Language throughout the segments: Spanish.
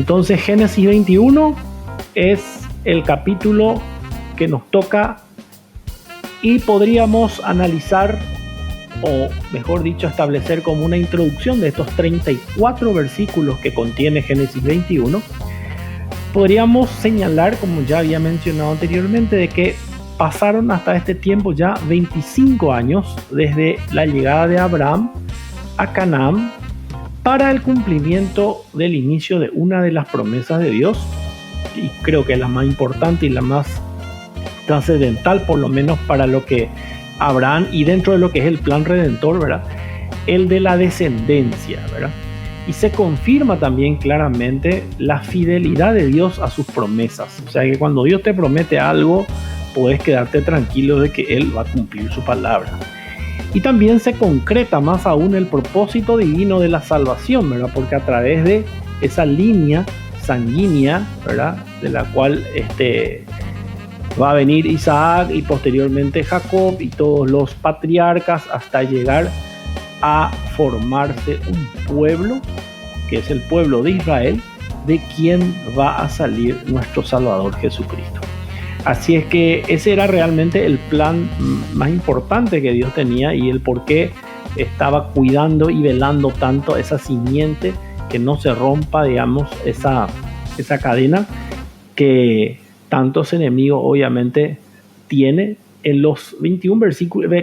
Entonces Génesis 21 es el capítulo que nos toca y podríamos analizar, o mejor dicho, establecer como una introducción de estos 34 versículos que contiene Génesis 21. Podríamos señalar, como ya había mencionado anteriormente, de que pasaron hasta este tiempo ya 25 años desde la llegada de Abraham a Canaán para el cumplimiento del inicio de una de las promesas de Dios, y creo que la más importante y la más trascendental, por lo menos para lo que Abraham y dentro de lo que es el plan redentor, ¿verdad? El de la descendencia, ¿verdad? Y se confirma también claramente la fidelidad de Dios a sus promesas. O sea que cuando Dios te promete algo, puedes quedarte tranquilo de que Él va a cumplir su palabra. Y también se concreta más aún el propósito divino de la salvación, ¿verdad? Porque a través de esa línea sanguínea, ¿verdad?, de la cual va a venir Isaac y posteriormente Jacob y todos los patriarcas hasta llegar a formarse un pueblo, que es el pueblo de Israel, de quien va a salir nuestro Salvador Jesucristo. Así es que ese era realmente el plan más importante que Dios tenía y el por qué estaba cuidando y velando tanto esa simiente, que no se rompa, digamos, esa cadena que tantos enemigos obviamente tiene. En los 21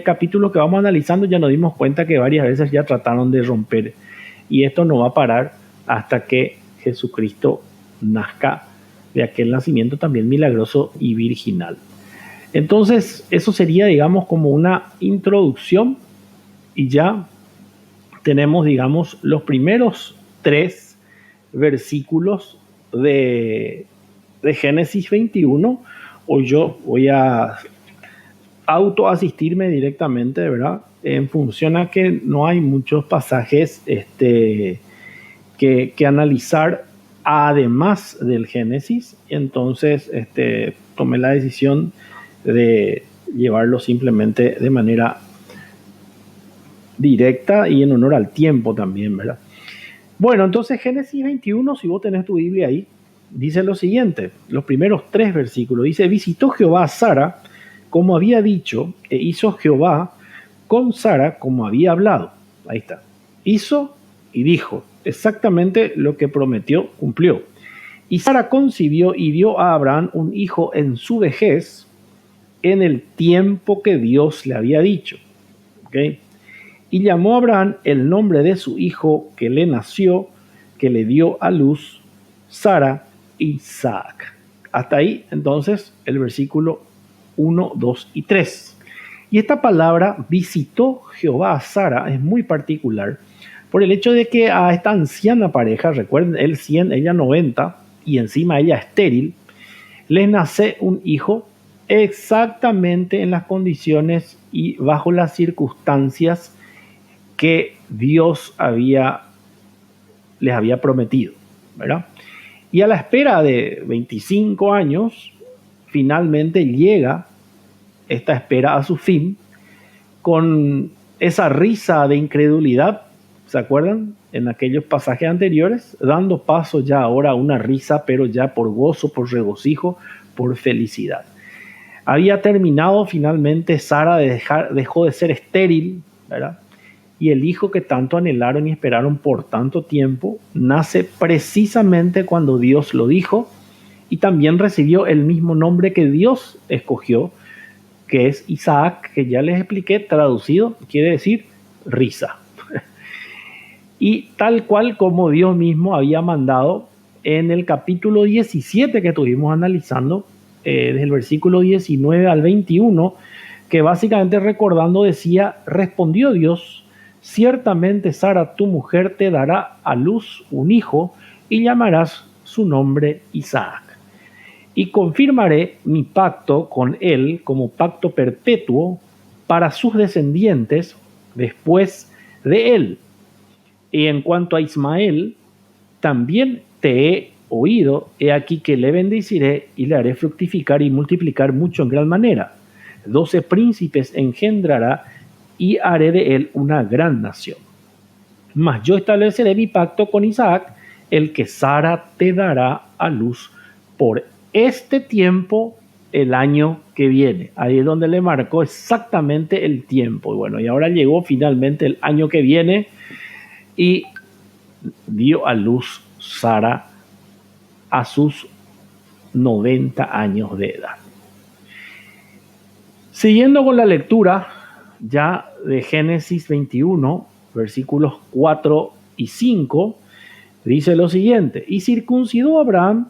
capítulos que vamos analizando ya nos dimos cuenta que varias veces ya trataron de romper, y esto no va a parar hasta que Jesucristo nazca de aquel nacimiento también milagroso y virginal. Entonces eso sería, digamos, como una introducción, y ya tenemos, digamos, los primeros 3 versículos de Génesis 21, o yo voy a autoasistirme directamente, ¿verdad?, en función a que no hay muchos pasajes que analizar además del Génesis. Entonces tomé la decisión de llevarlo simplemente de manera directa y en honor al tiempo también, ¿verdad? Bueno, entonces Génesis 21, si vos tenés tu Biblia ahí, dice lo siguiente, los primeros 3 versículos, dice: visitó Jehová a Sara como había dicho, e hizo Jehová con Sara como había hablado. Ahí está, hizo y dijo, exactamente lo que prometió, cumplió. Y Sara concibió y dio a Abraham un hijo en su vejez, en el tiempo que Dios le había dicho. ¿Okay? Y llamó a Abraham el nombre de su hijo que le nació, que le dio a luz, Sara, Isaac. Hasta ahí, entonces, el versículo 1, 2 y 3. Y esta palabra visitó Jehová a Sara es muy particular por el hecho de que a esta anciana pareja, recuerden, él 100, ella 90, y encima ella estéril, les nace un hijo exactamente en las condiciones y bajo las circunstancias que Dios les había prometido, ¿verdad? Y a la espera de 25 años, finalmente llega esta espera a su fin con esa risa de incredulidad, ¿se acuerdan? En aquellos pasajes anteriores, dando paso ya ahora a una risa, pero ya por gozo, por regocijo, por felicidad. Había terminado finalmente Sara dejó de ser estéril, ¿verdad? Y el hijo que tanto anhelaron y esperaron por tanto tiempo nace precisamente cuando Dios lo dijo, y también recibió el mismo nombre que Dios escogió, que es Isaac, que ya les expliqué, traducido quiere decir risa. Y tal cual como Dios mismo había mandado en el capítulo 17 que estuvimos analizando, desde el versículo 19 al 21, que básicamente recordando decía: respondió Dios, ciertamente Sara tu mujer te dará a luz un hijo y llamarás su nombre Isaac. Y confirmaré mi pacto con él como pacto perpetuo para sus descendientes después de él. Y en cuanto a Ismael, también te he oído, he aquí que le bendeciré y le haré fructificar y multiplicar mucho en gran manera. 12 príncipes engendrará y haré de él una gran nación. Mas yo estableceré mi pacto con Isaac el que Sara te dará a luz por este tiempo el año que viene. Ahí es donde le marcó exactamente el tiempo. Y bueno, y ahora llegó finalmente el año que viene y dio a luz Sara a sus 90 años de edad. Siguiendo con la lectura ya de Génesis 21, versículos 4 y 5, dice lo siguiente: y circuncidó Abraham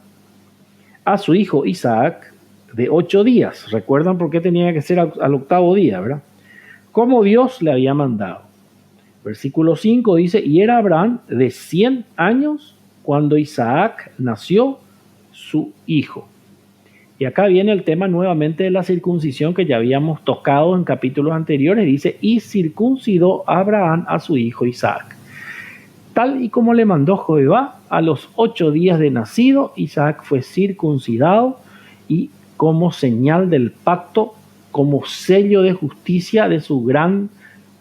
a su hijo Isaac de 8 días. ¿Recuerdan por qué tenía que ser al octavo día, verdad? Como Dios le había mandado. Versículo 5 dice: y era Abraham de 100 años cuando Isaac nació, su hijo. Y acá viene el tema nuevamente de la circuncisión que ya habíamos tocado en capítulos anteriores. Dice: y circuncidó Abraham a su hijo Isaac. Tal y como le mandó Jehová, a los 8 días de nacido, Isaac fue circuncidado, y como señal del pacto, como sello de justicia de su gran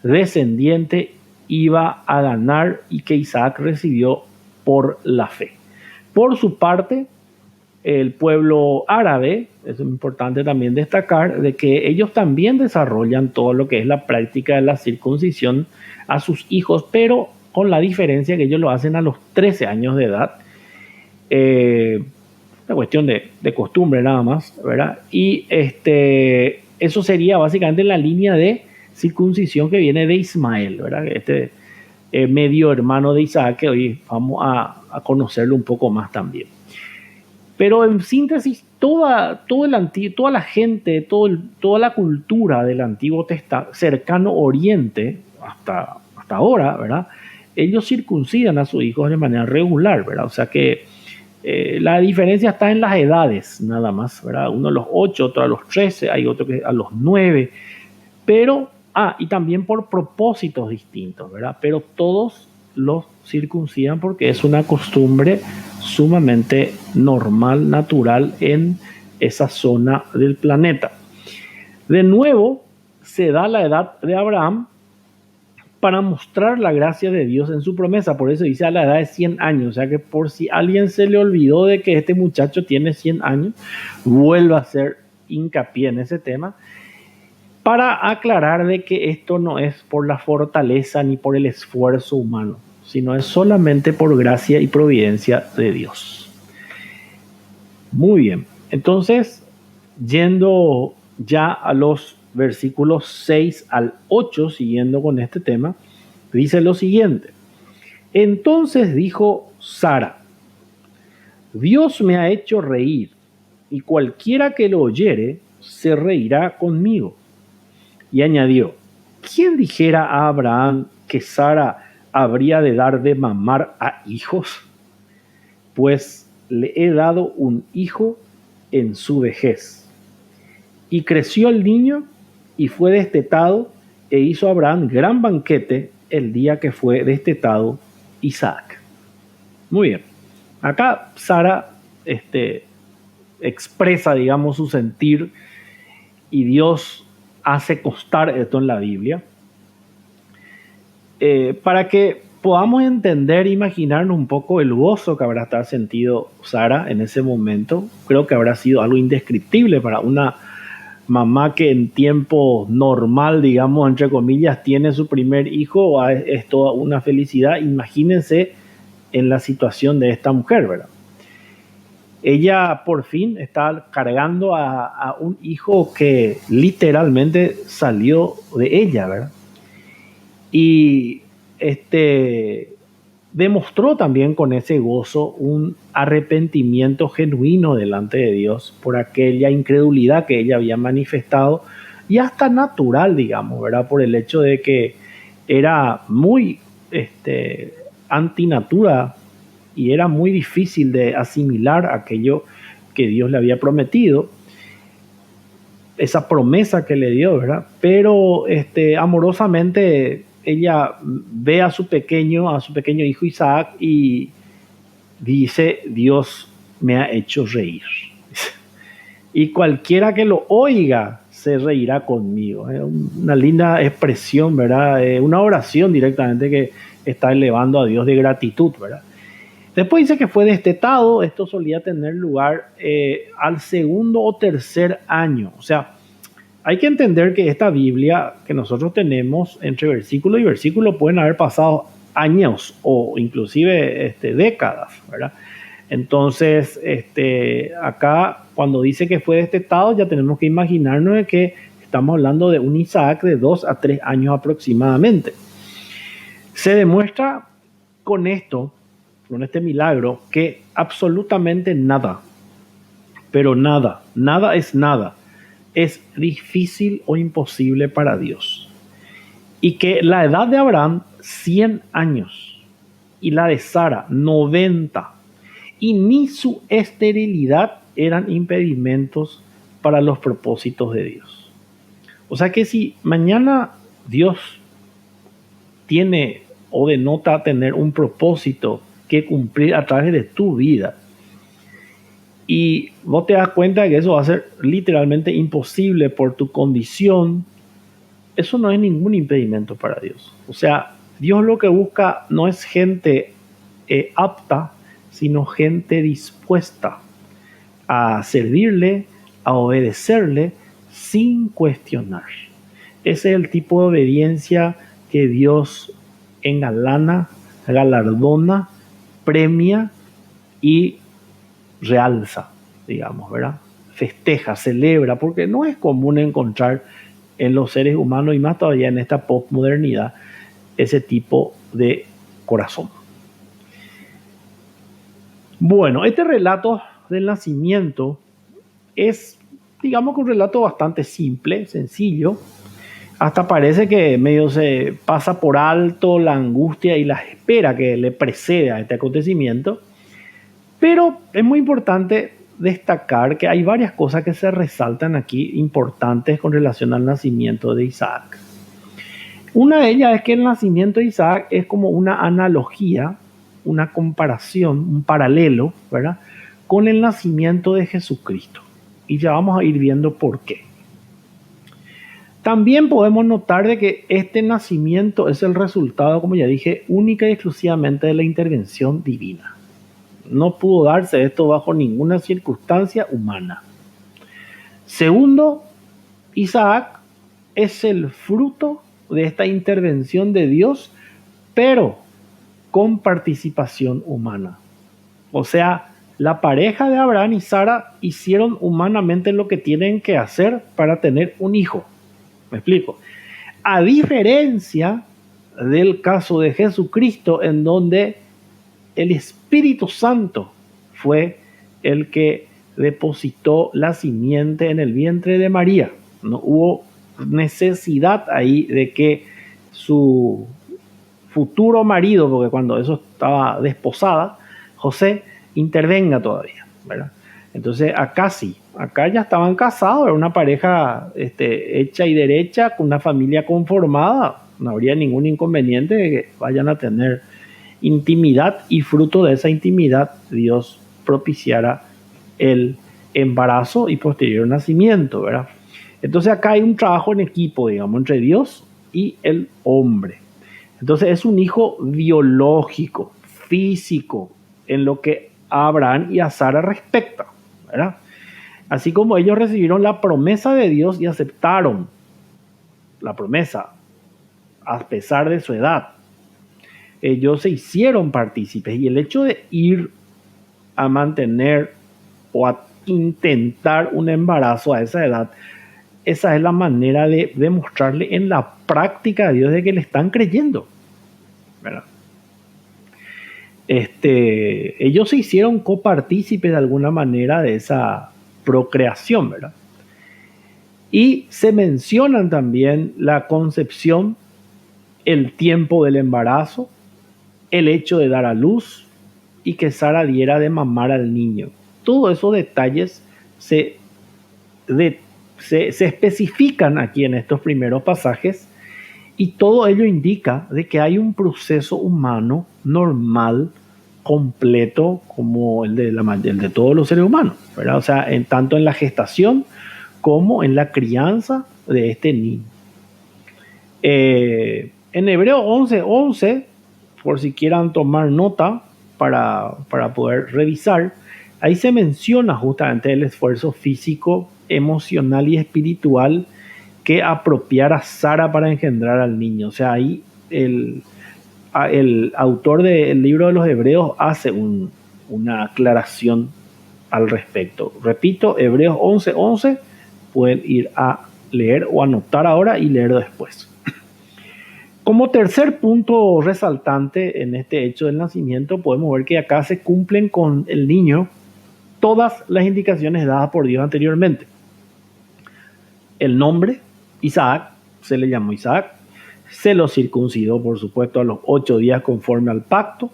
descendiente, iba a ganar, y que Isaac recibió por la fe. Por su parte, el pueblo árabe, es importante también destacar, de que ellos también desarrollan todo lo que es la práctica de la circuncisión a sus hijos, pero con la diferencia que ellos lo hacen a los 13 años de edad. Una cuestión de costumbre nada más, ¿verdad? Y eso sería básicamente la línea de circuncisión que viene de Ismael, ¿verdad? Medio hermano de Isaac, que hoy vamos a conocerlo un poco más también. Pero en síntesis, toda la gente, toda la cultura del Antiguo Testamento, cercano Oriente, hasta ahora, ¿verdad? Ellos circuncidan a sus hijos de manera regular, ¿verdad? O sea que la diferencia está en las edades, nada más, ¿verdad? Uno a los 8, otro a los 13, hay otro que a los 9, pero, y también por propósitos distintos, ¿verdad? Pero todos los circuncidan porque es una costumbre sumamente normal, natural en esa zona del planeta. De nuevo, se da la edad de Abraham para mostrar la gracia de Dios en su promesa. Por eso dice a la edad de 100 años. O sea que por si alguien se le olvidó de que este muchacho tiene 100 años, vuelve a hacer hincapié en ese tema para aclarar de que esto no es por la fortaleza ni por el esfuerzo humano, sino es solamente por gracia y providencia de Dios. Muy bien. Entonces, yendo ya a los versículos 6 al 8, siguiendo con este tema, dice lo siguiente: entonces dijo Sara: Dios me ha hecho reír, y cualquiera que lo oyere se reirá conmigo. Y añadió: ¿quién dijera a Abraham que Sara habría de dar de mamar a hijos? Pues le he dado un hijo en su vejez. Y creció el niño y fue destetado, e hizo Abraham gran banquete el día que fue destetado Isaac. Muy bien. Acá Sara expresa, digamos, su sentir, y Dios hace constar esto en la Biblia para que podamos entender e imaginarnos un poco el gozo que habrá estado sentido Sara en ese momento. Creo que habrá sido algo indescriptible para una mamá que en tiempo normal, digamos, entre comillas, tiene su primer hijo. Es toda una felicidad. Imagínense en la situación de esta mujer, ¿verdad? Ella por fin está cargando a un hijo que literalmente salió de ella, ¿verdad? Y demostró también con ese gozo un arrepentimiento genuino delante de Dios por aquella incredulidad que ella había manifestado, y hasta natural, digamos, ¿verdad? Por el hecho de que era muy antinatura, y era muy difícil de asimilar aquello que Dios le había prometido, esa promesa que le dio, ¿verdad? Pero amorosamente ella ve a su pequeño hijo Isaac y dice: Dios me ha hecho reír. Y cualquiera que lo oiga se reirá conmigo. Es una linda expresión, ¿verdad? Una oración directamente que está elevando a Dios de gratitud, ¿verdad? Después dice que fue destetado. Esto solía tener lugar al segundo o tercer año. O sea, hay que entender que esta Biblia que nosotros tenemos, entre versículo y versículo, pueden haber pasado años o inclusive décadas, ¿verdad? Entonces, acá cuando dice que fue destetado, ya tenemos que imaginarnos de que estamos hablando de un Isaac de 2 a 3 años aproximadamente. Se demuestra con esto, con este milagro, que absolutamente nada, pero nada, nada es nada, es difícil o imposible para Dios. Y que la edad de Abraham, 100 años, y la de Sara, 90, y ni su esterilidad eran impedimentos para los propósitos de Dios. O sea que si mañana Dios tiene o denota tener un propósito que cumplir a través de tu vida, y vos te das cuenta de que eso va a ser literalmente imposible por tu condición, eso no es ningún impedimento para Dios. O sea, Dios lo que busca no es gente apta, sino gente dispuesta a servirle, a obedecerle sin cuestionar. Ese es el tipo de obediencia que Dios engalana, galardona, premia y realza, digamos, ¿verdad? Festeja, celebra, porque no es común encontrar en los seres humanos y más todavía en esta postmodernidad ese tipo de corazón. Bueno, este relato del nacimiento es, digamos que un relato bastante simple, sencillo. Hasta parece que medio se pasa por alto la angustia y la espera que le precede a este acontecimiento. Pero es muy importante destacar que hay varias cosas que se resaltan aquí importantes con relación al nacimiento de Isaac. Una de ellas es que el nacimiento de Isaac es como una analogía, una comparación, un paralelo, ¿verdad?, con el nacimiento de Jesucristo. Y ya vamos a ir viendo por qué. También podemos notar de que este nacimiento es el resultado, como ya dije, única y exclusivamente de la intervención divina. No pudo darse esto bajo ninguna circunstancia humana. Segundo, Isaac es el fruto de esta intervención de Dios, pero con participación humana. O sea, la pareja de Abraham y Sara hicieron humanamente lo que tienen que hacer para tener un hijo. ¿Me explico? A diferencia del caso de Jesucristo, en donde el Espíritu Santo fue el que depositó la simiente en el vientre de María. No hubo necesidad ahí de que su futuro marido, porque cuando eso estaba desposada, José, intervenga todavía, ¿verdad? Entonces acá sí, acá ya estaban casados, era una pareja hecha y derecha, con una familia conformada, no habría ningún inconveniente de que vayan a tener intimidad y fruto de esa intimidad Dios propiciara el embarazo y posterior nacimiento, ¿verdad? Entonces acá hay un trabajo en equipo, digamos, entre Dios y el hombre. Entonces es un hijo biológico, físico, en lo que a Abraham y a Sara respecta, ¿verdad? Así como ellos recibieron la promesa de Dios y aceptaron la promesa a pesar de su edad, ellos se hicieron partícipes, y el hecho de ir a mantener o a intentar un embarazo a esa edad, esa es la manera de demostrarle en la práctica a Dios de que le están creyendo, ¿verdad? Ellos se hicieron copartícipes de alguna manera de esa procreación, ¿verdad? Y se mencionan también la concepción, el tiempo del embarazo, el hecho de dar a luz y que Sara diera de mamar al niño. Todos esos detalles se especifican aquí en estos primeros pasajes, y todo ello indica de que hay un proceso humano normal, completo, como el de todos los seres humanos, ¿verdad? O sea, tanto en la gestación como en la crianza de este niño. En Hebreo 11:11, por si quieran tomar nota, para poder revisar. Ahí se menciona justamente el esfuerzo físico, emocional y espiritual que apropiara Sara para engendrar al niño. O sea, ahí el autor del libro de los Hebreos hace una aclaración al respecto. Repito, Hebreos 11:11, pueden ir a leer o anotar ahora y leer después. Como tercer punto resaltante en este hecho del nacimiento, podemos ver que acá se cumplen con el niño todas las indicaciones dadas por Dios anteriormente. El nombre, Isaac, se le llamó Isaac, se lo circuncidó, por supuesto, a los 8 días conforme al pacto,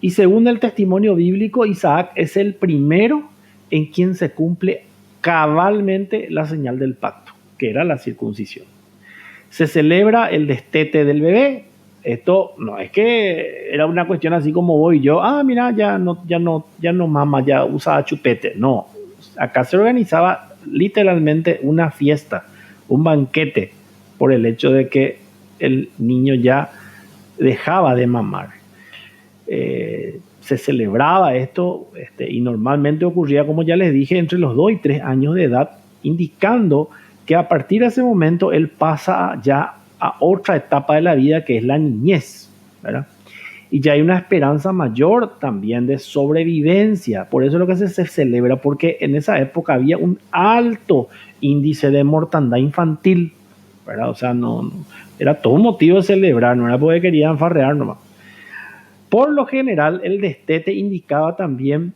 y según el testimonio bíblico, Isaac es el primero en quien se cumple cabalmente la señal del pacto, que era la circuncisión. Se celebra el destete del bebé. Esto no es que era una cuestión así como voy yo, mira, ya no mama, ya usa chupete. No, acá se organizaba literalmente una fiesta, un banquete, por el hecho de que el niño ya dejaba de mamar. Se celebraba esto y normalmente ocurría, como ya les dije, entre los 2 y 3 años de edad, indicando que a partir de ese momento él pasa ya a otra etapa de la vida, que es la niñez, ¿verdad? Y ya hay una esperanza mayor también de sobrevivencia. Por eso es lo que se celebra, porque en esa época había un alto índice de mortandad infantil, ¿verdad? O sea, no era todo un motivo de celebrar, no era porque querían farrear nomás. Por lo general, el destete indicaba también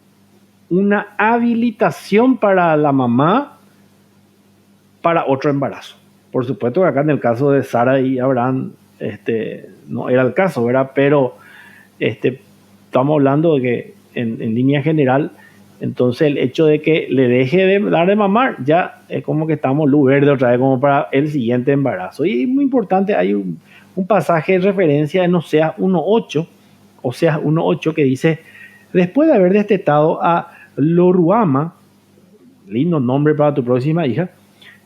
una habilitación para la mamá para otro embarazo. Por supuesto que acá en el caso de Sara y Abraham no era el caso, ¿verdad? Pero estamos hablando de que en línea general, entonces el hecho de que le deje de dar de mamar ya es como que estamos luz verde otra vez como para el siguiente embarazo. Y muy importante, hay un pasaje de referencia en Oseas 1:8, que dice: después de haber destetado a Loruama, lindo nombre para tu próxima hija,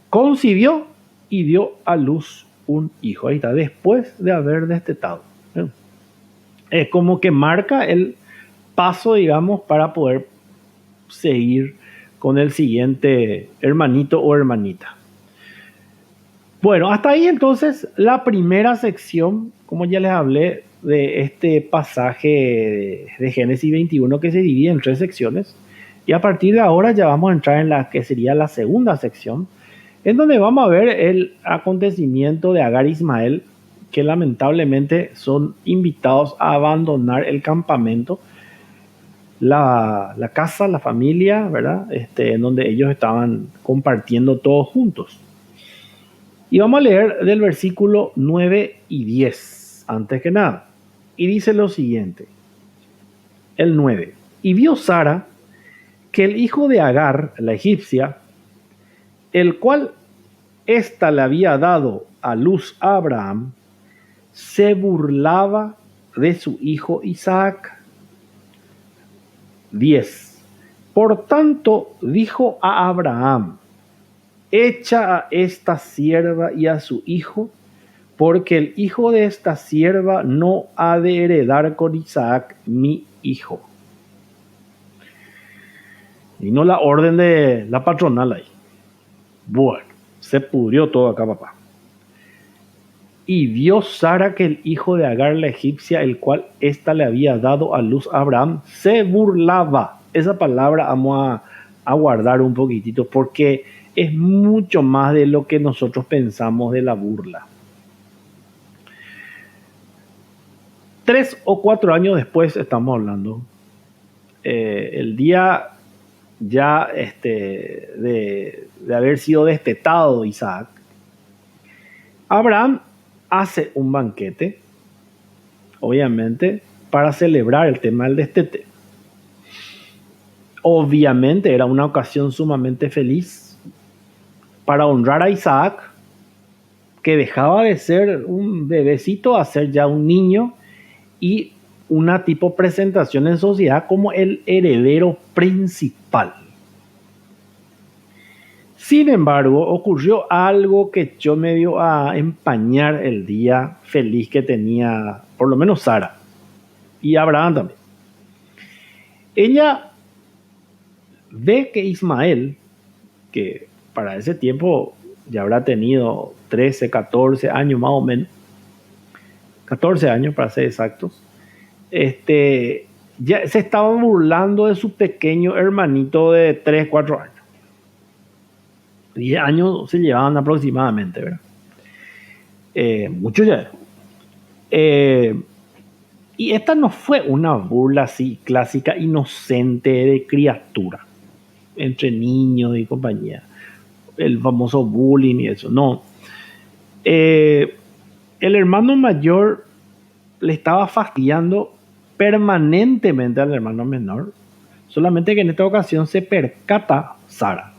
concibió y dio a luz un hijo. Ahí está, después de haber destetado. Es como que marca el paso, digamos, para poder seguir con el siguiente hermanito o hermanita. Bueno, hasta ahí entonces la primera sección, como ya les hablé, de este pasaje de Génesis 21, que se divide en 3 secciones. Y a partir de ahora ya vamos a entrar en la que sería la segunda sección, en donde vamos a ver el acontecimiento de Agar e Ismael, que lamentablemente son invitados a abandonar el campamento, la casa, la familia, ¿verdad? En donde ellos estaban compartiendo todos juntos. Y vamos a leer del versículo 9 y 10, antes que nada. Y dice lo siguiente, el 9. Y vio Sara que el hijo de Agar, la egipcia, el cual ésta le había dado a luz a Abraham, se burlaba de su hijo Isaac. 10. Por tanto, dijo a Abraham: echa a esta sierva y a su hijo, porque el hijo de esta sierva no ha de heredar con Isaac, mi hijo. Y no la orden de la patronal ahí. Bueno, se pudrió todo acá, papá. Y vio Sara que el hijo de Agar la egipcia, el cual ésta le había dado a luz a Abraham, se burlaba. Esa palabra vamos a guardar un poquitito, porque es mucho más de lo que nosotros pensamos de la burla. 3 o 4 años después estamos hablando. El día ya de haber sido destetado Isaac, Abraham hace un banquete, obviamente, para celebrar el tema del destete. Obviamente era una ocasión sumamente feliz para honrar a Isaac, que dejaba de ser un bebecito a ser ya un niño, y una tipo presentación en sociedad como el heredero principal. Sin embargo, ocurrió algo que echó medio a empañar el día feliz que tenía, por lo menos Sara y Abraham también. Ella ve que Ismael, que para ese tiempo ya habrá tenido 13, 14 años más o menos, 14 años para ser exactos, ya se estaba burlando de su pequeño hermanito de 3, 4 años. 10 años se llevaban aproximadamente, ¿verdad? Mucho ya. Y esta no fue una burla así clásica, inocente de criatura, entre niños y compañía. El famoso bullying y eso, no. El hermano mayor le estaba fastidiando permanentemente al hermano menor, solamente que en esta ocasión se percata Sara,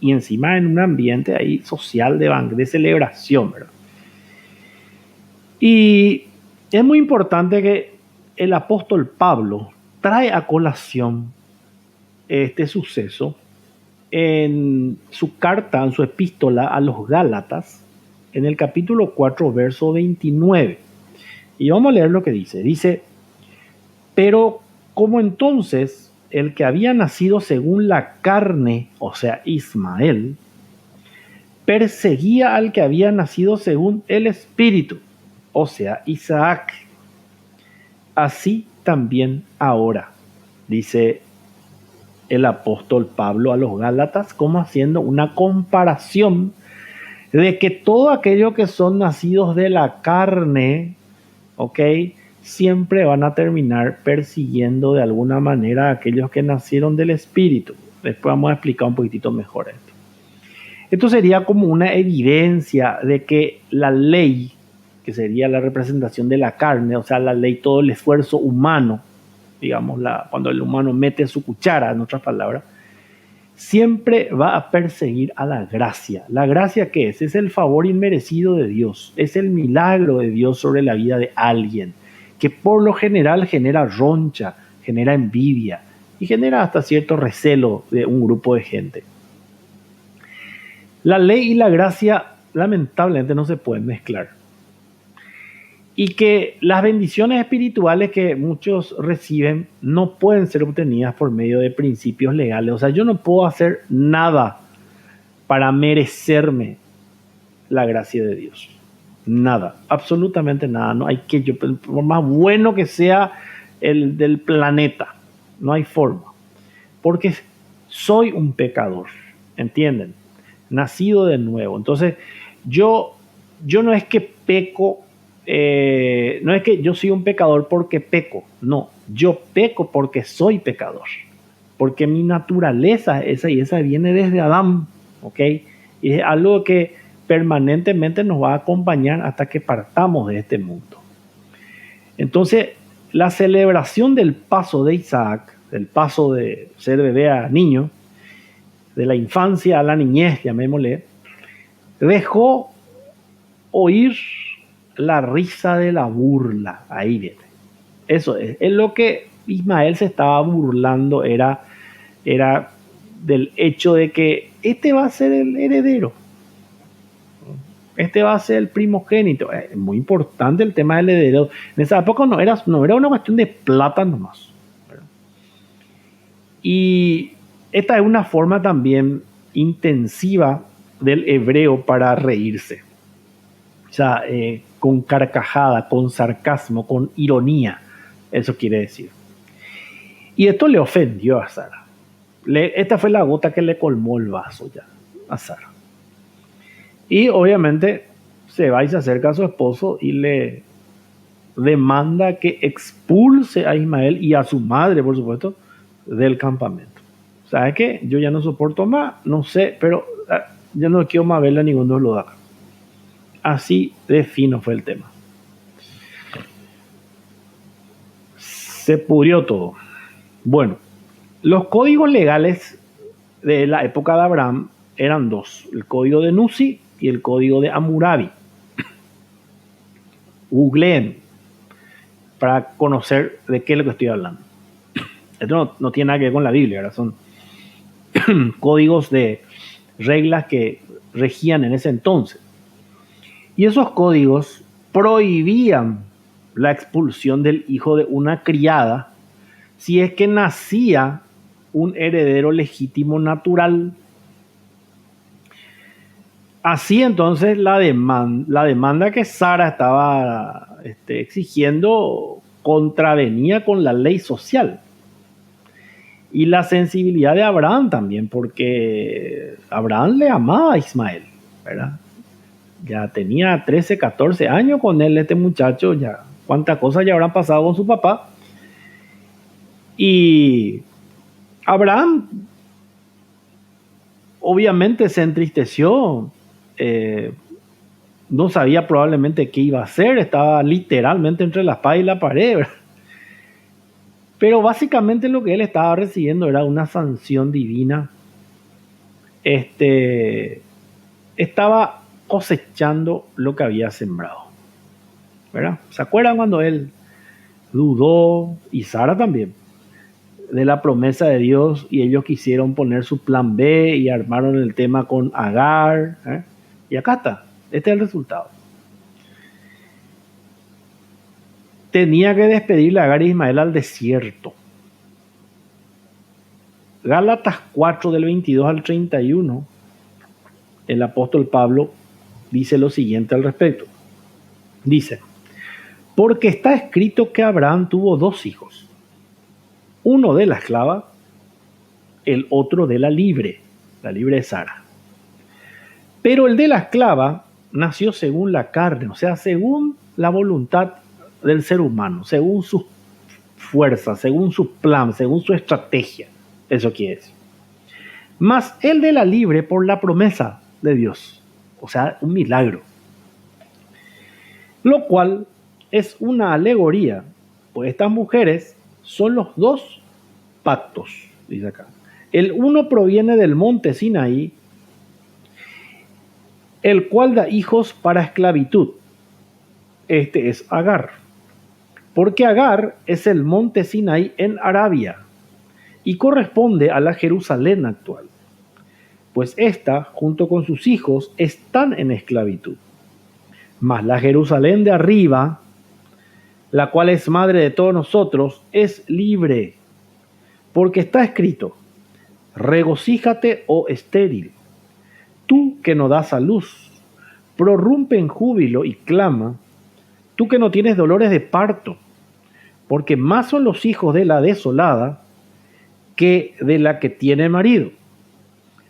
y encima en un ambiente ahí social de celebración, ¿verdad? Y es muy importante que el apóstol Pablo trae a colación este suceso en su carta, en su epístola a los Gálatas, en el capítulo 4, verso 29. Y vamos a leer lo que dice. Dice, pero como entonces el que había nacido según la carne, o sea, Ismael, perseguía al que había nacido según el espíritu, o sea, Isaac, así también ahora, dice el apóstol Pablo a los Gálatas, como haciendo una comparación de que todo aquello que son nacidos de la carne, ¿ok?, siempre van a terminar persiguiendo de alguna manera a aquellos que nacieron del espíritu. Después vamos a explicar un poquitito mejor esto. Esto sería como una evidencia de que la ley, que sería la representación de la carne, o sea, la ley, todo el esfuerzo humano, digamos, cuando el humano mete su cuchara, en otras palabras, siempre va a perseguir a la gracia. ¿La gracia qué es? Es el favor inmerecido de Dios, es el milagro de Dios sobre la vida de alguien, que por lo general genera roncha, genera envidia y genera hasta cierto recelo de un grupo de gente. La ley y la gracia lamentablemente no se pueden mezclar. Y que las bendiciones espirituales que muchos reciben no pueden ser obtenidas por medio de principios legales. O sea, yo no puedo hacer nada para merecerme la gracia de Dios. Nada, absolutamente nada. No hay que, por más bueno que sea el del planeta, no hay forma. Porque soy un pecador, ¿entienden? Nacido de nuevo. Entonces, yo no es que peco. No es que yo soy un pecador porque peco, no, yo peco porque soy pecador, porque mi naturaleza esa viene desde Adán, ¿ok? Y es algo que permanentemente nos va a acompañar hasta que partamos de este mundo. Entonces, la celebración del paso de Isaac, del paso de ser bebé a niño, de la infancia a la niñez, llamémosle, dejó oír la risa de la burla. Ahí viene. Eso es lo que Ismael se estaba burlando, era del hecho de que este va a ser el heredero, este va a ser el primogénito. Es muy importante el tema del heredero. En esa época no era una cuestión de plata nomás, ¿verdad? Y esta es una forma también intensiva del hebreo para reírse. O sea, con carcajada, con sarcasmo, con ironía, eso quiere decir. Y esto le ofendió a Sara. Esta fue la gota que le colmó el vaso ya a Sara. Y obviamente se va y se acerca a su esposo y le demanda que expulse a Ismael y a su madre, por supuesto, del campamento. ¿Sabes qué? Yo ya no soporto más, no sé, pero yo no quiero más verle a ninguno de los dos. Así de fino fue el tema. Se pudrió todo. Bueno, los códigos legales de la época de Abraham eran dos: el código de Nuzi y el código de Hammurabi. Googleen para conocer de qué es lo que estoy hablando. Esto no tiene nada que ver con la Biblia, ¿verdad? Son códigos de reglas que regían en ese entonces. Y esos códigos prohibían la expulsión del hijo de una criada si es que nacía un heredero legítimo natural. Así entonces la demanda que Sara estaba exigiendo contravenía con la ley social y la sensibilidad de Abraham también, porque Abraham le amaba a Ismael, ¿verdad? Ya tenía 13, 14 años con él este muchacho, ya cuántas cosas ya habrán pasado con su papá. Y Abraham obviamente se entristeció, eh, no sabía probablemente qué iba a hacer, estaba literalmente entre la espada y la pared, ¿verdad? Pero básicamente lo que él estaba recibiendo era una sanción divina. Estaba cosechando lo que había sembrado, ¿verdad? ¿Se acuerdan cuando él dudó, y Sara también, de la promesa de Dios y ellos quisieron poner su plan B y armaron el tema con Agar? Y acá está, este es el resultado. Tenía que despedirle a Agar y Ismael al desierto. Gálatas 4 del 22 al 31, el apóstol Pablo dice lo siguiente al respecto. Dice, porque está escrito que Abraham tuvo dos hijos, uno de la esclava, el otro de la libre de Sara. Pero el de la esclava nació según la carne, o sea, según la voluntad del ser humano, según sus fuerzas, según su plan, según su estrategia. Eso quiere decir. Mas el de la libre por la promesa de Dios, o sea, un milagro. Lo cual es una alegoría, pues estas mujeres son los dos pactos, dice acá. El uno proviene del monte Sinaí, el cual da hijos para esclavitud. Este es Agar. Porque Agar es el monte Sinaí en Arabia y corresponde a la Jerusalén actual. Pues ésta, junto con sus hijos, están en esclavitud. Mas la Jerusalén de arriba, la cual es madre de todos nosotros, es libre. Porque está escrito, regocíjate, oh estéril, tú que no das a luz, prorrumpe en júbilo y clama, tú que no tienes dolores de parto, porque más son los hijos de la desolada que de la que tiene marido.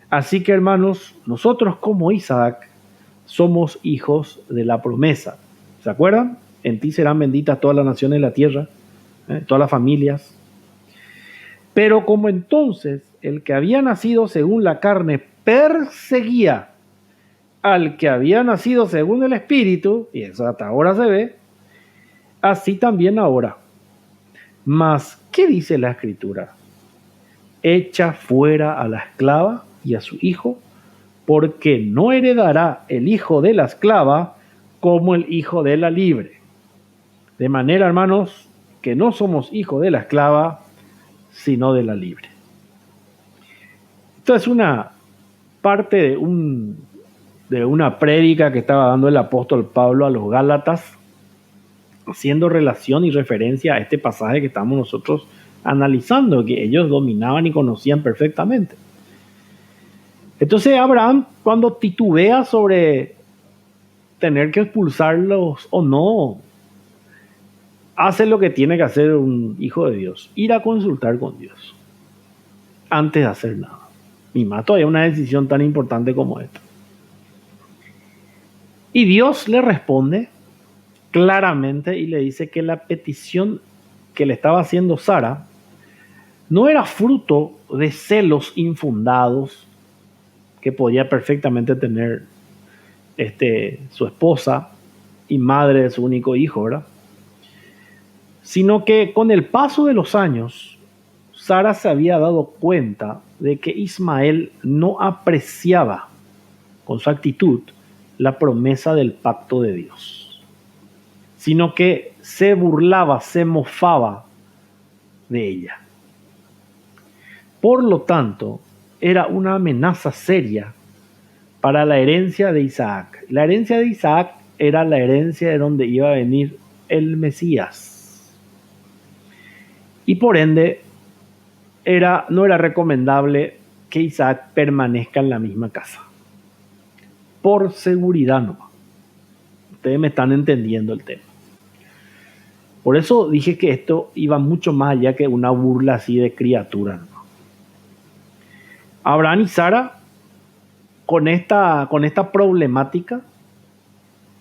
Así que, hermanos, nosotros como Isaac somos hijos de la promesa. ¿Se acuerdan? En ti serán benditas todas las naciones de la tierra, todas las familias. Pero como entonces el que había nacido según la carne perseguía al que había nacido según el Espíritu, y eso hasta ahora se ve, así también ahora. Mas, ¿qué dice la Escritura? Echa fuera a la esclava y a su hijo, porque no heredará el hijo de la esclava como el hijo de la libre. De manera, hermanos, que no somos hijos de la esclava, sino de la libre. Esto es una parte de una prédica que estaba dando el apóstol Pablo a los Gálatas, haciendo relación y referencia a este pasaje que estamos nosotros analizando, que ellos dominaban y conocían perfectamente. Entonces Abraham, cuando titubea sobre tener que expulsarlos o no, hace lo que tiene que hacer un hijo de Dios, ir a consultar con Dios antes de hacer nada. Y más todavía una decisión tan importante como esta. Y Dios le responde claramente y le dice que la petición que le estaba haciendo Sara no era fruto de celos infundados que podía perfectamente tener su esposa y madre de su único hijo, ¿verdad? Sino que con el paso de los años, Sara se había dado cuenta de que Ismael no apreciaba con su actitud la promesa del pacto de Dios, sino que se burlaba, se mofaba de ella. Por lo tanto, era una amenaza seria para la herencia de Isaac. La herencia de Isaac era la herencia de donde iba a venir el Mesías. Y por ende, no era recomendable que Isaac permanezca en la misma casa. Por seguridad no. Ustedes me están entendiendo el tema. Por eso dije que esto iba mucho más allá que una burla así de criatura, ¿no? Abraham y Sara, con esta problemática,